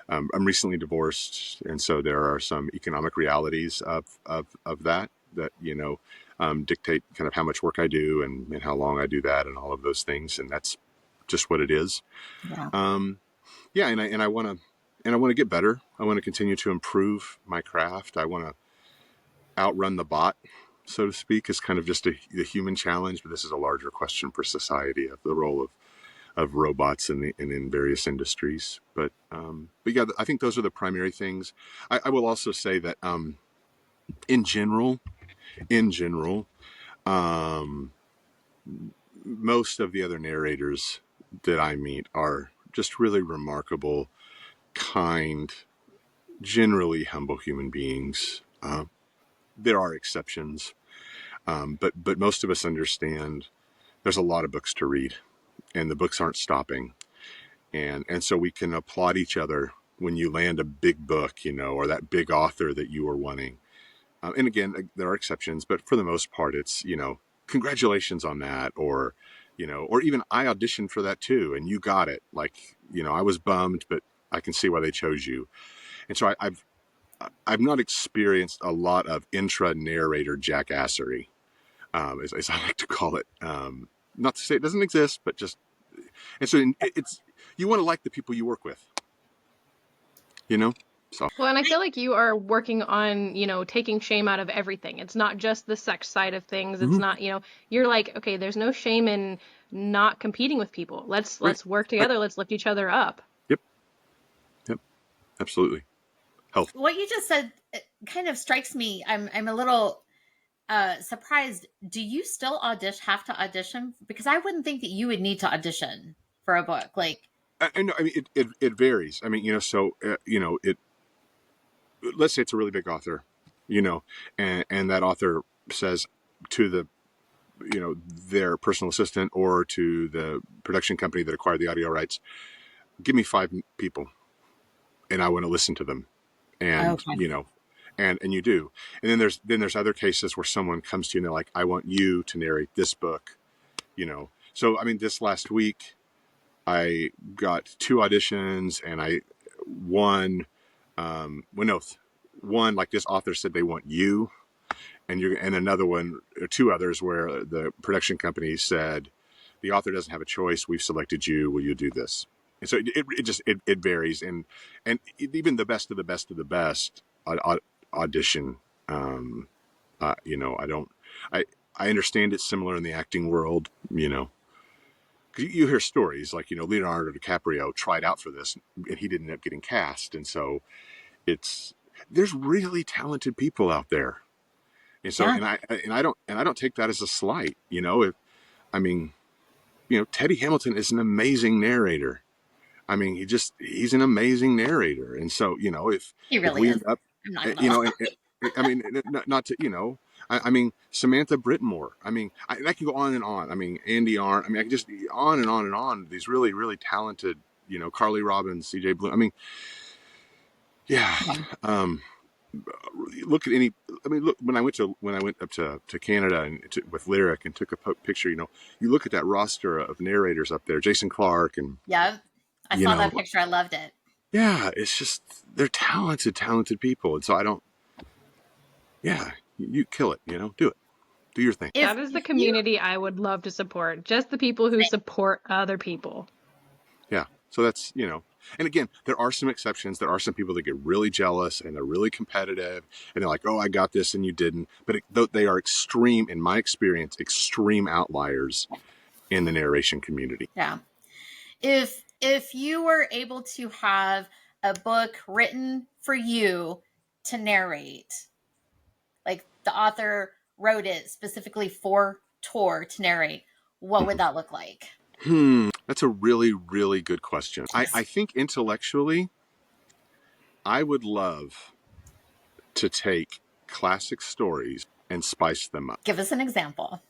I'm recently divorced, and so there are some economic realities of that dictate kind of how much work I do and how long I do that and all of those things, and that's just what it is. Yeah. Yeah, and I want to get better. I want to continue to improve my craft. I want to outrun the bot, so to speak, is kind of just the human challenge, but this is a larger question for society of the role of robots in various industries. But yeah, I think those are the primary things. I will also say that in general, um, most of the other narrators that I meet are just really remarkable, kind, generally humble human beings. There are exceptions, but most of us understand there's a lot of books to read, and the books aren't stopping, and so we can applaud each other when you land a big book, or that big author that you were wanting. And again, there are exceptions, but for the most part, it's congratulations on that, or even I auditioned for that too, and you got it. Like, I was bummed, but I can see why they chose you. And so I've not experienced a lot of intra-narrator jackassery, as I like to call it. Not to say it doesn't exist, but just, and so it's, you want to like the people you work with, so. Well, and I feel like you are working on, taking shame out of everything. It's not just the sex side of things. It's Mhm. not, you're like, okay, there's no shame in not competing with people. Let's work together. Let's lift each other up. Yep. Absolutely. Health. What you just said kind of strikes me. I'm a little surprised. Do you still have to audition? Because I wouldn't think that you would need to audition for a book. Like, I know. I mean, it varies. I mean, so it. Let's say it's a really big author, and that author says to the, their personal assistant or to the production company that acquired the audio rights, give me 5 people, and I want to listen to them, and okay. And you do, and then there's other cases where someone comes to you and they're like, I want you to narrate this book, So I mean, this last week I got 2 auditions, and I won. Well, no, one, like, this author said they want you, and another one, or 2 others, where the production company said the author doesn't have a choice. We've selected you. Will you do this? And so it just it varies, and even the best of the best of the best audition. I don't. I understand it's similar in the acting world. Because you hear stories like, Leonardo DiCaprio tried out for this and he didn't end up getting cast, and so there's really talented people out there, and so Yeah. and I don't take that as a slight. I mean, Teddy Hamilton is an amazing narrator. I mean, he's an amazing narrator, and so He if really we is. end up, I'm not gonna lie. you know, I mean, not to I mean, Samantha Britmore. I mean, I can go on and on. I mean, Andy Arndt. I mean, I can just on and on and on. These really, really talented, Carly Robbins, C.J. Bloom. I mean, yeah. Yeah. Look at any. I mean, look, when I went up to Canada with Lyric and took a picture. You look at that roster of narrators up there, Jason Clark, and Yeah. I you saw know, that picture. I loved it. yeah, it's just they're talented people, and so I don't. Yeah, you kill it. Do it. Do your thing. If That is the if you community I would love to support. Just the people who support other people. Yeah. So that's, and again, there are some exceptions. There are some people that get really jealous and they're really competitive and they're like, oh, I got this and you didn't. But they are extreme, in my experience, extreme outliers in the narration community. Yeah. If you were able to have a book written for you to narrate, like the author wrote it specifically for Tor to narrate, what would that look like? That's a really, really good question. I think intellectually, I would love to take classic stories and spice them up. Give us an example.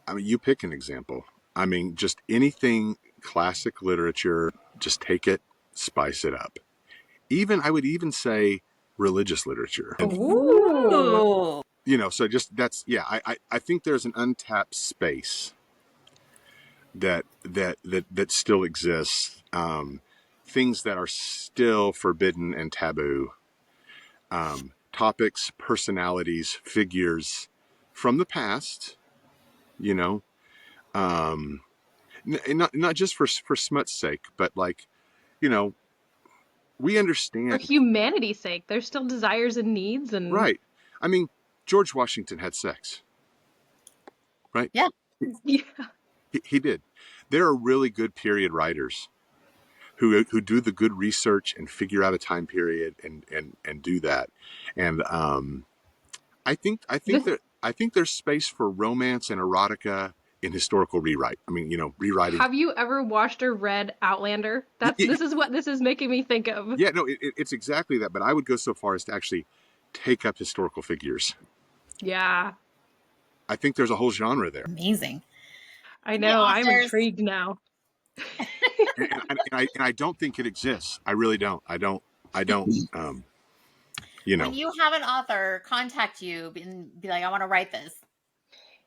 I mean, you pick an example. I mean, just anything classic literature, just take it, spice it up. I would even say religious literature. And, Ooh. so just I think there's an untapped space that still exists. Things that are still forbidden and taboo. Topics, personalities, figures from the past, you know, not just for smut's sake, but like, you know, we For understand, humanity's sake, there's still desires and needs and right? I mean, George Washington had sex, right? Yeah. yeah. He did. There are really good period writers who do the good research and figure out a time period and do that. And This, I think there's space for romance and erotica in historical rewrite. I mean, rewriting. have you ever watched or read Outlander? This is what this is making me think of. Yeah, no, it's exactly that. But I would go so far as to actually take up historical figures. Yeah. I think there's a whole genre there, Amazing. I Hey, know. I'm authors. intrigued now. and I don't think it exists. I really don't. I don't. When you have an author contact you and be like, I want to write this,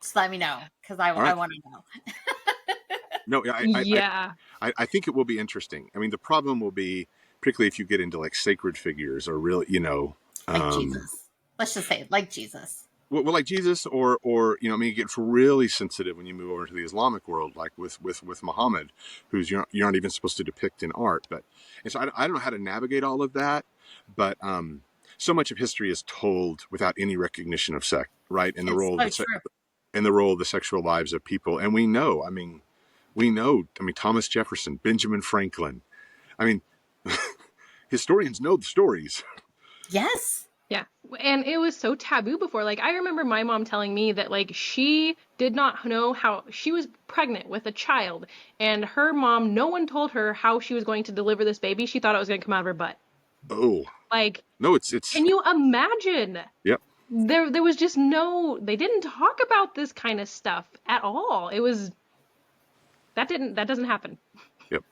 just let me know because I All right. want to know. No, Yeah. I think it will be interesting. I mean, the problem will be, particularly if you get into like sacred figures or really, Like Jesus. Let's just say like Jesus. well, like Jesus, or I mean, it gets really sensitive when you move over to the Islamic world, like with Muhammad, who's you're not even supposed to depict in art. But and so I don't know how to navigate all of that, but so much of history is told without any recognition of sex, right? And the It's role so of true. the role of the sexual lives of people, and we know. I mean, Thomas Jefferson, Benjamin Franklin. I mean, historians know the stories. Yes. Yeah. And it was so taboo before. Like, I remember my mom telling me that, like, she did not know how she was pregnant with a child, and her mom, no one told her how she was going to deliver this baby. She thought it was going to come out of her butt. Oh Like, no, it's can you imagine? yep. There was just they didn't talk about this kind of stuff at all. That doesn't happen. Yep.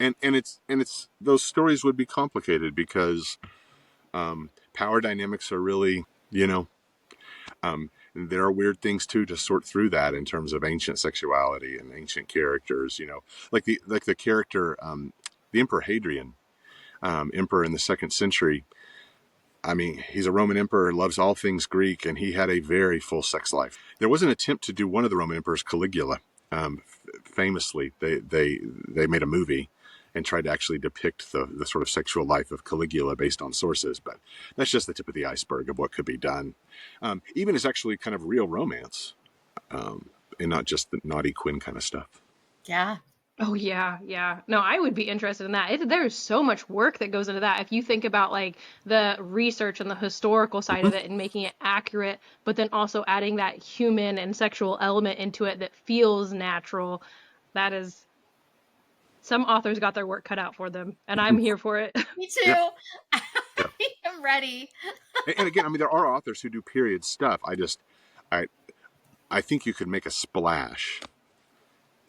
And it's those stories would be complicated because power dynamics are really, there are weird things too to sort through that in terms of ancient sexuality and ancient characters. Like the character, the Emperor Hadrian, emperor in the 2nd century. I mean, he's a Roman emperor, loves all things Greek, and he had a very full sex life. There was an attempt to do one of the Roman emperors, Caligula. Famously, they made a movie and tried to actually depict the sort of sexual life of Caligula based on sources, but that's just the tip of the iceberg of what could be done. Even as actually kind of real romance, and not just the naughty Quinn kind of stuff. Yeah. Oh yeah, yeah. No, I would be interested in that. There's so much work that goes into that. If you think about like the research and the historical side of it and making it accurate, but then also adding that human and sexual element into it that feels natural, that is some authors got their work cut out for them, and I'm here for it. Me too. Yeah, I yeah. am ready. And again, I mean, there are authors who do period stuff. I think you could make a splash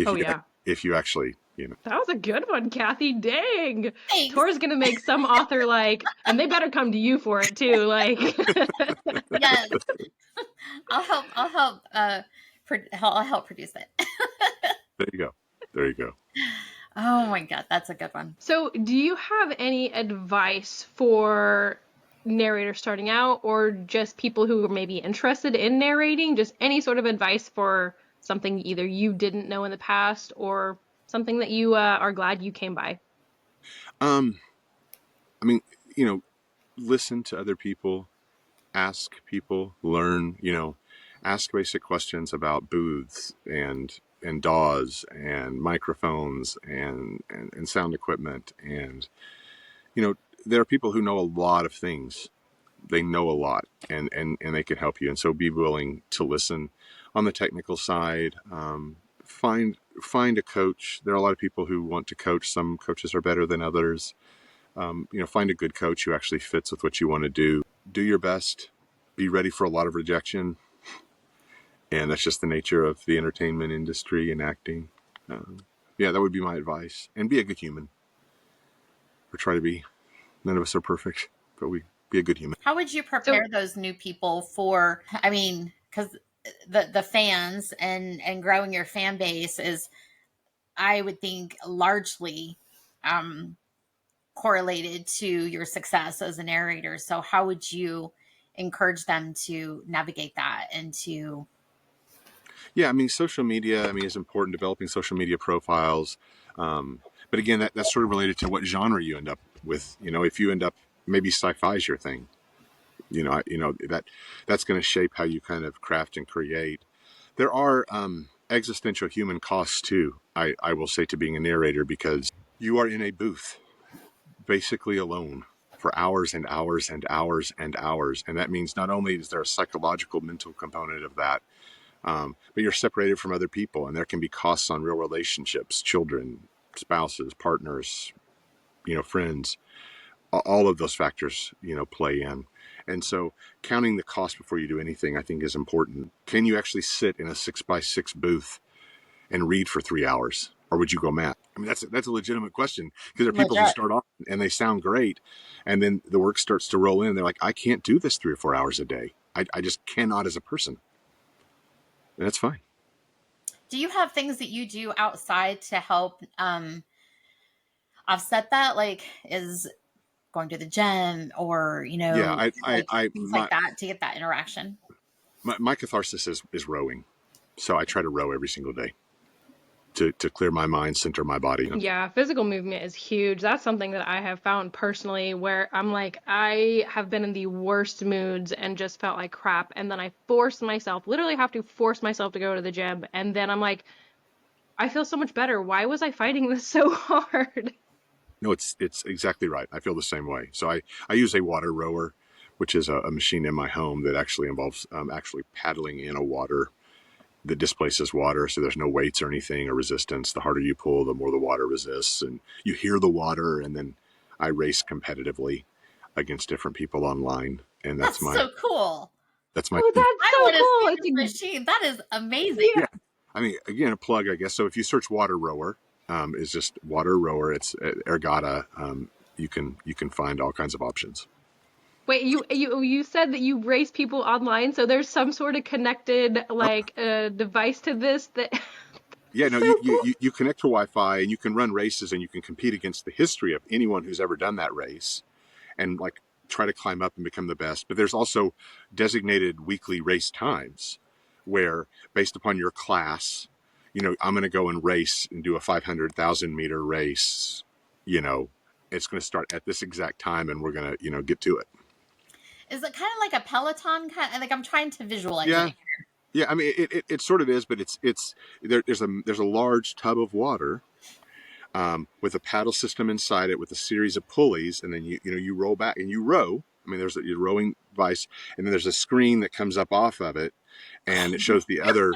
Oh yeah. if you actually, That was a good one, Kathy. Dang. Thanks. Tor's gonna make some author and they better come to you for it too. Yes. I'll help I'll help produce it. There you go. There you go. Oh my god, that's a good one. So, do you have any advice for narrators starting out, or just people who are maybe interested in narrating? Just any sort of advice for something either you didn't know in the past, or Something that you are glad you came by. Um, I mean, listen to other people, ask people, learn, ask basic questions about booths and DAWs and microphones and sound equipment. And, there are people who know a lot of things. They know a lot and they can help you. And so be willing to listen on the technical side. Find a coach. There are a lot of people who want to coach. Some coaches are better than others. Find a good coach who actually fits with what you want to do. Do your best. Be ready for a lot of rejection. And that's just the nature of the entertainment industry and acting. Yeah, that would be my advice. And be a good human. Or try to be. None of us are perfect, but we be a good human. How would you prepare those new people for, I mean, because the fans and growing your fan base is, I would think, largely correlated to your success as a narrator. So how would you encourage them to navigate that and to... Yeah, I mean, social media, is important, developing social media profiles. But again, that's sort of related to what genre you end up with. If you end up, maybe sci-fi is your thing, that's going to shape how you kind of craft and create. There are existential human costs too, I will say, to being a narrator, because you are in a booth, basically alone, for hours and hours and hours and hours. And that means not only is there a psychological, mental component of that, but you're separated from other people, and there can be costs on real relationships, children, spouses, partners, friends. All of those factors, play in. And so counting the cost before you do anything, I think, is important. Can you actually sit in a 6x6 booth and read for 3 hours? Or would you go mad? I mean, that's a legitimate question, because there are people who start off and they sound great, and then the work starts to roll in. They're like, I can't do this 3 or 4 hours a day. I just cannot as a person. And that's fine. Do you have things that you do outside to help offset that? Like, is going to the gym or, Yeah, things like that to get that interaction? my catharsis is rowing. So I try to row every single day to clear my mind, center my body. Yeah, physical movement is huge. That's something that I have found personally, where I'm like, I have been in the worst moods and just felt like crap. And then I literally have to force myself to go to the gym. And then I'm like, I feel so much better. Why was I fighting this so hard? No, it's exactly right. I feel the same way. So I use a water rower, which is a machine in my home that actually involves actually paddling in a water that displaces water. So there's no weights or anything or resistance. The harder you pull, the more the water resists, and you hear the water. And then I race competitively against different people online, and that's so cool. That's my. Oh, that's I so want to cool. see It's this machine. That is amazing. Yeah. I mean, again, a plug, I guess. So if you search water rower, is just water rower. It's Ergata. You can find all kinds of options. Wait, you said that you race people online, so there's some sort of connected device to this that. Yeah, no, So cool. you connect to Wi-Fi, and you can run races, and you can compete against the history of anyone who's ever done that race, and like try to climb up and become the best. But there's also designated weekly race times where, based upon your class, I'm going to go and race and do a 500,000 meter race. It's going to start at this exact time, and we're going to get to it. Is it kind of like a Peloton? Like, I'm trying to visualize it. Yeah, I mean, it sort of is, but there's a large tub of water with a paddle system inside it with a series of pulleys, and then you roll back and you row. I mean, there's a rowing device, and then there's a screen that comes up off of it, and it shows the other.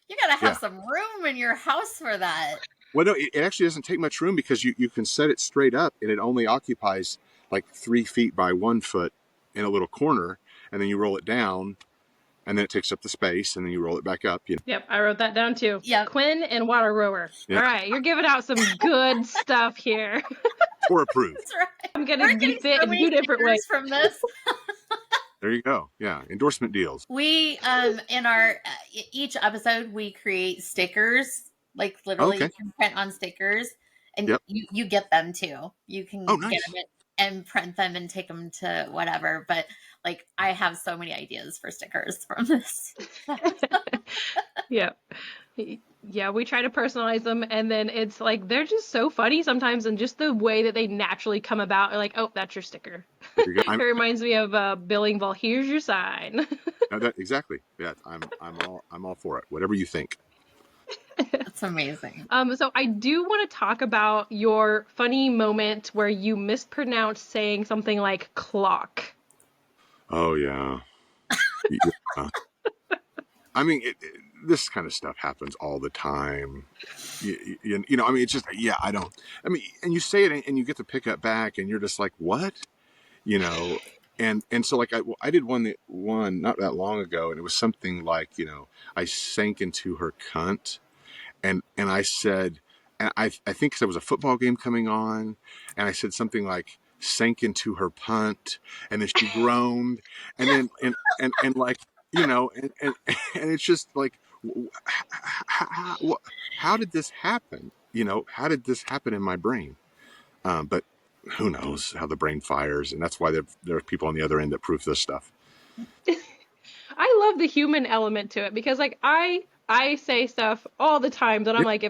You got to have some room in your house for that. Well, no, it actually doesn't take much room, because you can set it straight up, and it only occupies like 3 feet by 1 foot in a little corner, and then you roll it down, and then it takes up the space, and then you roll it back up. Yep, I wrote that down too. Yeah, Quinn and water rower. Yep. All right, you're giving out some good stuff here. Or approved. That's right. I'm gonna be fit in 2 different ways from this. There you go. Yeah, endorsement deals. We in our each episode we create stickers, like literally you can print on stickers, and you get them too. You can get them and print them and take them to whatever. But like, I have so many ideas for stickers from this. Yep. Yeah, we try to personalize them, and then it's like they're just so funny sometimes, and just the way that they naturally come about. Like, oh, that's your sticker. There you go. It reminds me of Billingville. Here's your sign. Exactly. Yeah, I'm all for it. Whatever you think. That's amazing. So I do want to talk about your funny moment where you mispronounced saying something like clock. Oh yeah. Yeah. I mean, this kind of stuff happens all the time. I mean, it's just, yeah, I don't, I mean, and you say it and you get the pickup back and you're just like, what? You know, and so like I did one not that long ago and it was something like, I sank into her cunt and I said, and I think 'cause there was a football game coming on, and I said something like sank into her punt, and then she groaned, and then and like and it's just like how did this happen? How did this happen in my brain? But who knows how the brain fires, and that's why there are people on the other end that prove this stuff. I love the human element to it because like I say stuff all the time that I'm Yeah, like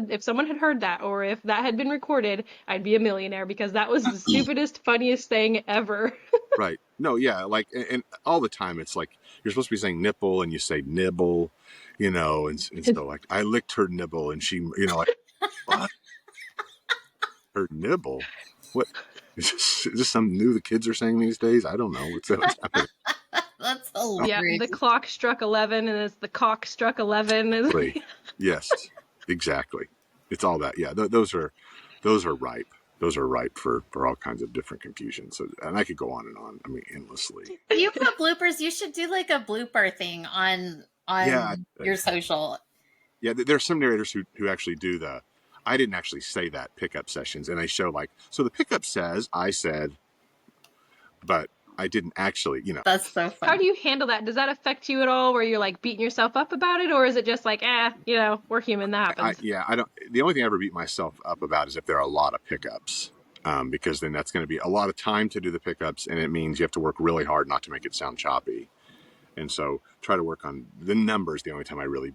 if someone had heard that or if that had been recorded, I'd be a millionaire because that was the stupidest, funniest thing ever. right. No, yeah, like and all the time it's like you're supposed to be saying nipple and you say nibble, and so like I licked her nibble and she, like what? Her nibble? What? Is this something new the kids are saying these days? I don't know. What's happening? That's Yeah, the hilarious. clock struck 11 and it's the cock struck 11. Exactly. Yes, exactly. It's all that. Yeah, those are ripe. Those are ripe for all kinds of different confusions. So, and I could go on and on. I mean, endlessly. If you put bloopers, you should do like a blooper thing on Yeah, your social. yeah. There are some narrators who actually do the. I didn't actually say that pickup sessions, and they show like so. The pickup says I said, but I didn't actually. That's so How funny. do you handle that? Does that affect you at all where you're like beating yourself up about it or is it just like, we're human, that happens? Yeah, I don't. The only thing I ever beat myself up about is if there are a lot of pickups, because then that's going to be a lot of time to do the pickups, and it means you have to work really hard not to make it sound choppy. And so try to work on the numbers. The only time I really,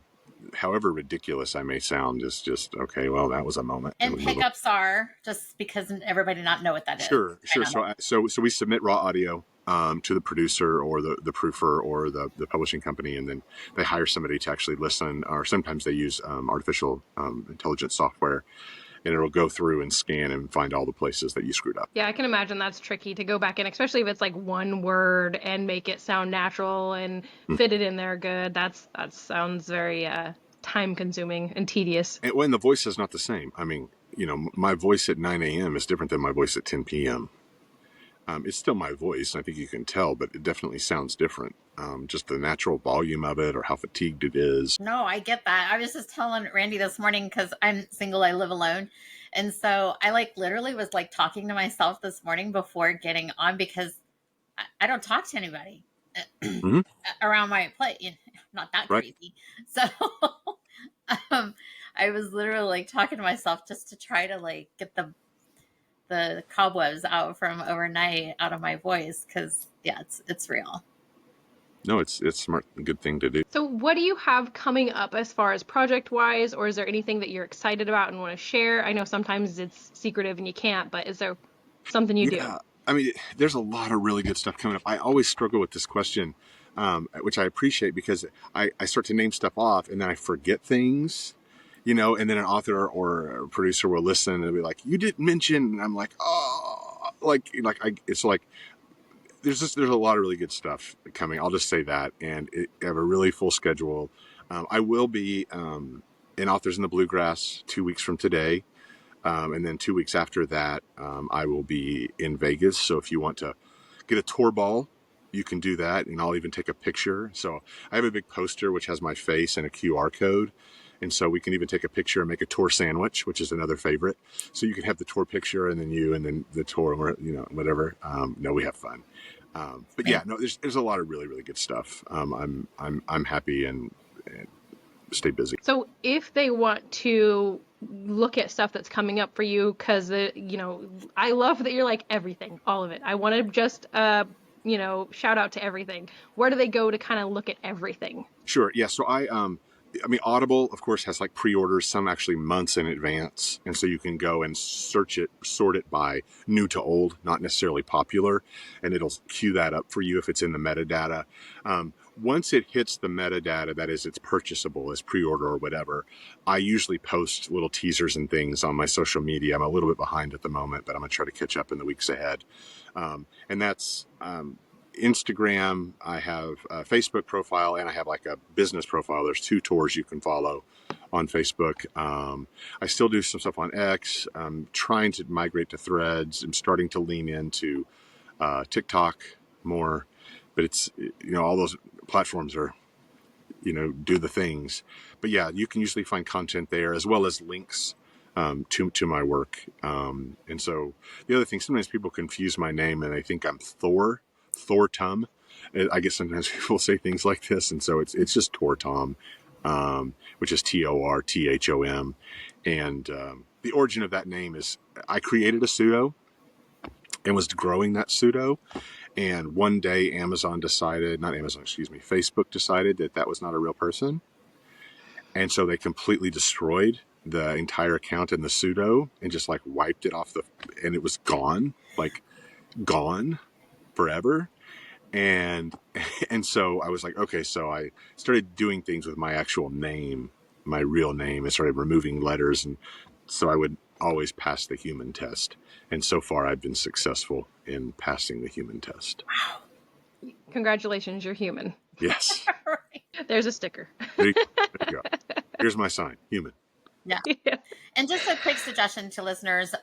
however ridiculous I may sound, is just okay. Well, that was a moment, and And we move on. pickups are just because everybody not know what that is. Sure, sure. So we submit raw audio to the producer or the proofer or the publishing company, and then they hire somebody to actually listen. Or sometimes they use artificial intelligence software, and it'll go through and scan and find all the places that you screwed up. Yeah, I can imagine that's tricky to go back in, especially if it's like one word and make it sound natural and fit it in there good. That sounds very time consuming and tedious. And when the voice is not the same, I mean, my voice at 9 a.m. is different than my voice at 10 p.m. It's still my voice, I think you can tell, but it definitely sounds different. Just the natural volume of it or how fatigued it is. No, I get that. I was just telling Randy this morning because I'm single, I live alone. And so I like literally was like talking to myself this morning before getting on because I don't talk to anybody Hmm. around my place. Not that Right. crazy. So um, I was literally like talking to myself just to try to like get the cobwebs out from overnight out of my voice because yeah, it's real. No, it's smart, a good thing to do. So, what do you have coming up as far as project wise, or is there anything that you're excited about and want to share? I know sometimes it's secretive and you can't, but is there something you do? Yeah, I mean, there's a lot of really good stuff coming up. I always struggle with this question, which I appreciate because I start to name stuff off and then I forget things, and then an author or a producer will listen and be like, "You didn't mention," and I'm like, "Oh," it's like there's a lot of really good stuff coming. I'll just say that, and I have a really full schedule. I will be in Authors in the Bluegrass 2 weeks from today. And then 2 weeks after that, I will be in Vegas. So if you want to get a tour ball, you can do that. And I'll even take a picture. So I have a big poster which has my face and a QR code. And so we can even take a picture and make a tour sandwich, which is another favorite. So you can have the tour picture and then you and then the tour, whatever. No, we have fun. But yeah, no, there's a lot of really, really good stuff. I'm happy and stay busy. So, if they want to look at stuff that's coming up for you, because I love that you're like everything, all of it. I want to just shout out to everything. Where do they go to kind of look at everything? Sure. Yeah. So I mean, Audible, of course, has like pre-orders, some actually months in advance. And so you can go and search it, sort it by new to old, not necessarily popular. And it'll queue that up for you if it's in the metadata. Once it hits the metadata, that is, it's purchasable as pre-order or whatever, I usually post little teasers and things on my social media. I'm a little bit behind at the moment, but I'm going to try to catch up in the weeks ahead. And that's Instagram. I have a Facebook profile, and I have like a business profile. There's 2 tours you can follow on Facebook. I still do some stuff on X. I'm trying to migrate to Threads. I'm starting to lean into TikTok more, but it's, all those platforms are, do the things. But yeah, you can usually find content there as well as links to my work. And so the other thing, sometimes people confuse my name and they think I'm Tor Thom. I guess sometimes people say things like this, and so it's just Tor Thom, which is Torthom. And the origin of that name is I created a pseudo and was growing that pseudo. And one day Facebook decided that was not a real person. And so they completely destroyed the entire account and the pseudo and just like wiped it off and it was gone forever. And so I was like, okay, so I started doing things with my actual name, my real name, and started removing letters. And so I would always pass the human test. And so far I've been successful in passing the human test. Congratulations, you're human. Yes. There's a sticker. There you go. Here's my sign, human. Yeah. And just a quick suggestion to listeners,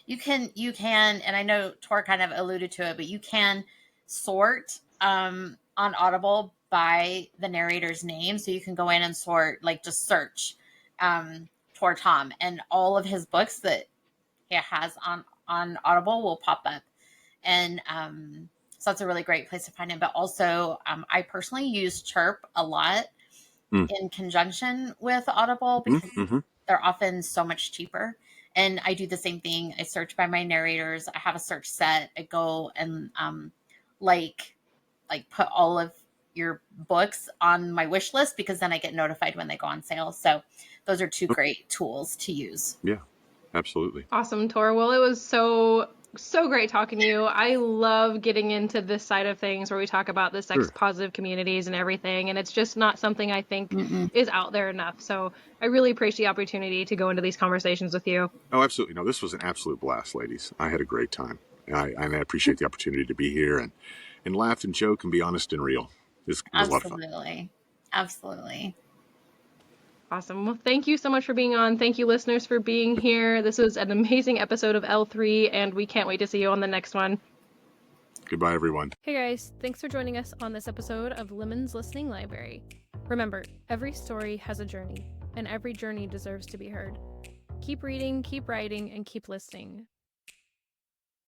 you can, and I know Tor kind of alluded to it, but you can sort on Audible by the narrator's name. So you can go in and sort, like just search Tor Thom, and all of his books that he has on Audible will pop up. And so that's a really great place to find him. But also, I personally use Chirp a lot in conjunction with Audible because they're often so much cheaper. And I do the same thing. I search by my narrators. I have a search set. I go and like put all of your books on my wish list because then I get notified when they go on sale. So those are 2 great tools to use. Yeah, absolutely. Awesome, Tor. Well, it was so great talking to you. I love getting into this side of things where we talk about the sex positive communities and everything, and it's just not something I think is out there enough. So I really appreciate the opportunity to go into these conversations with you. Oh, absolutely. No, this was an absolute blast, ladies. I had a great time. And I appreciate the opportunity to be here and laugh and joke and be honest and real. It was a lot of fun. Absolutely. Awesome. Well, thank you so much for being on. Thank you, listeners, for being here. This was an amazing episode of L3, and we can't wait to see you on the next one. Goodbye, everyone. Hey, guys. Thanks for joining us on this episode of Lemon's Listening Library. Remember, every story has a journey, and every journey deserves to be heard. Keep reading, keep writing, and keep listening.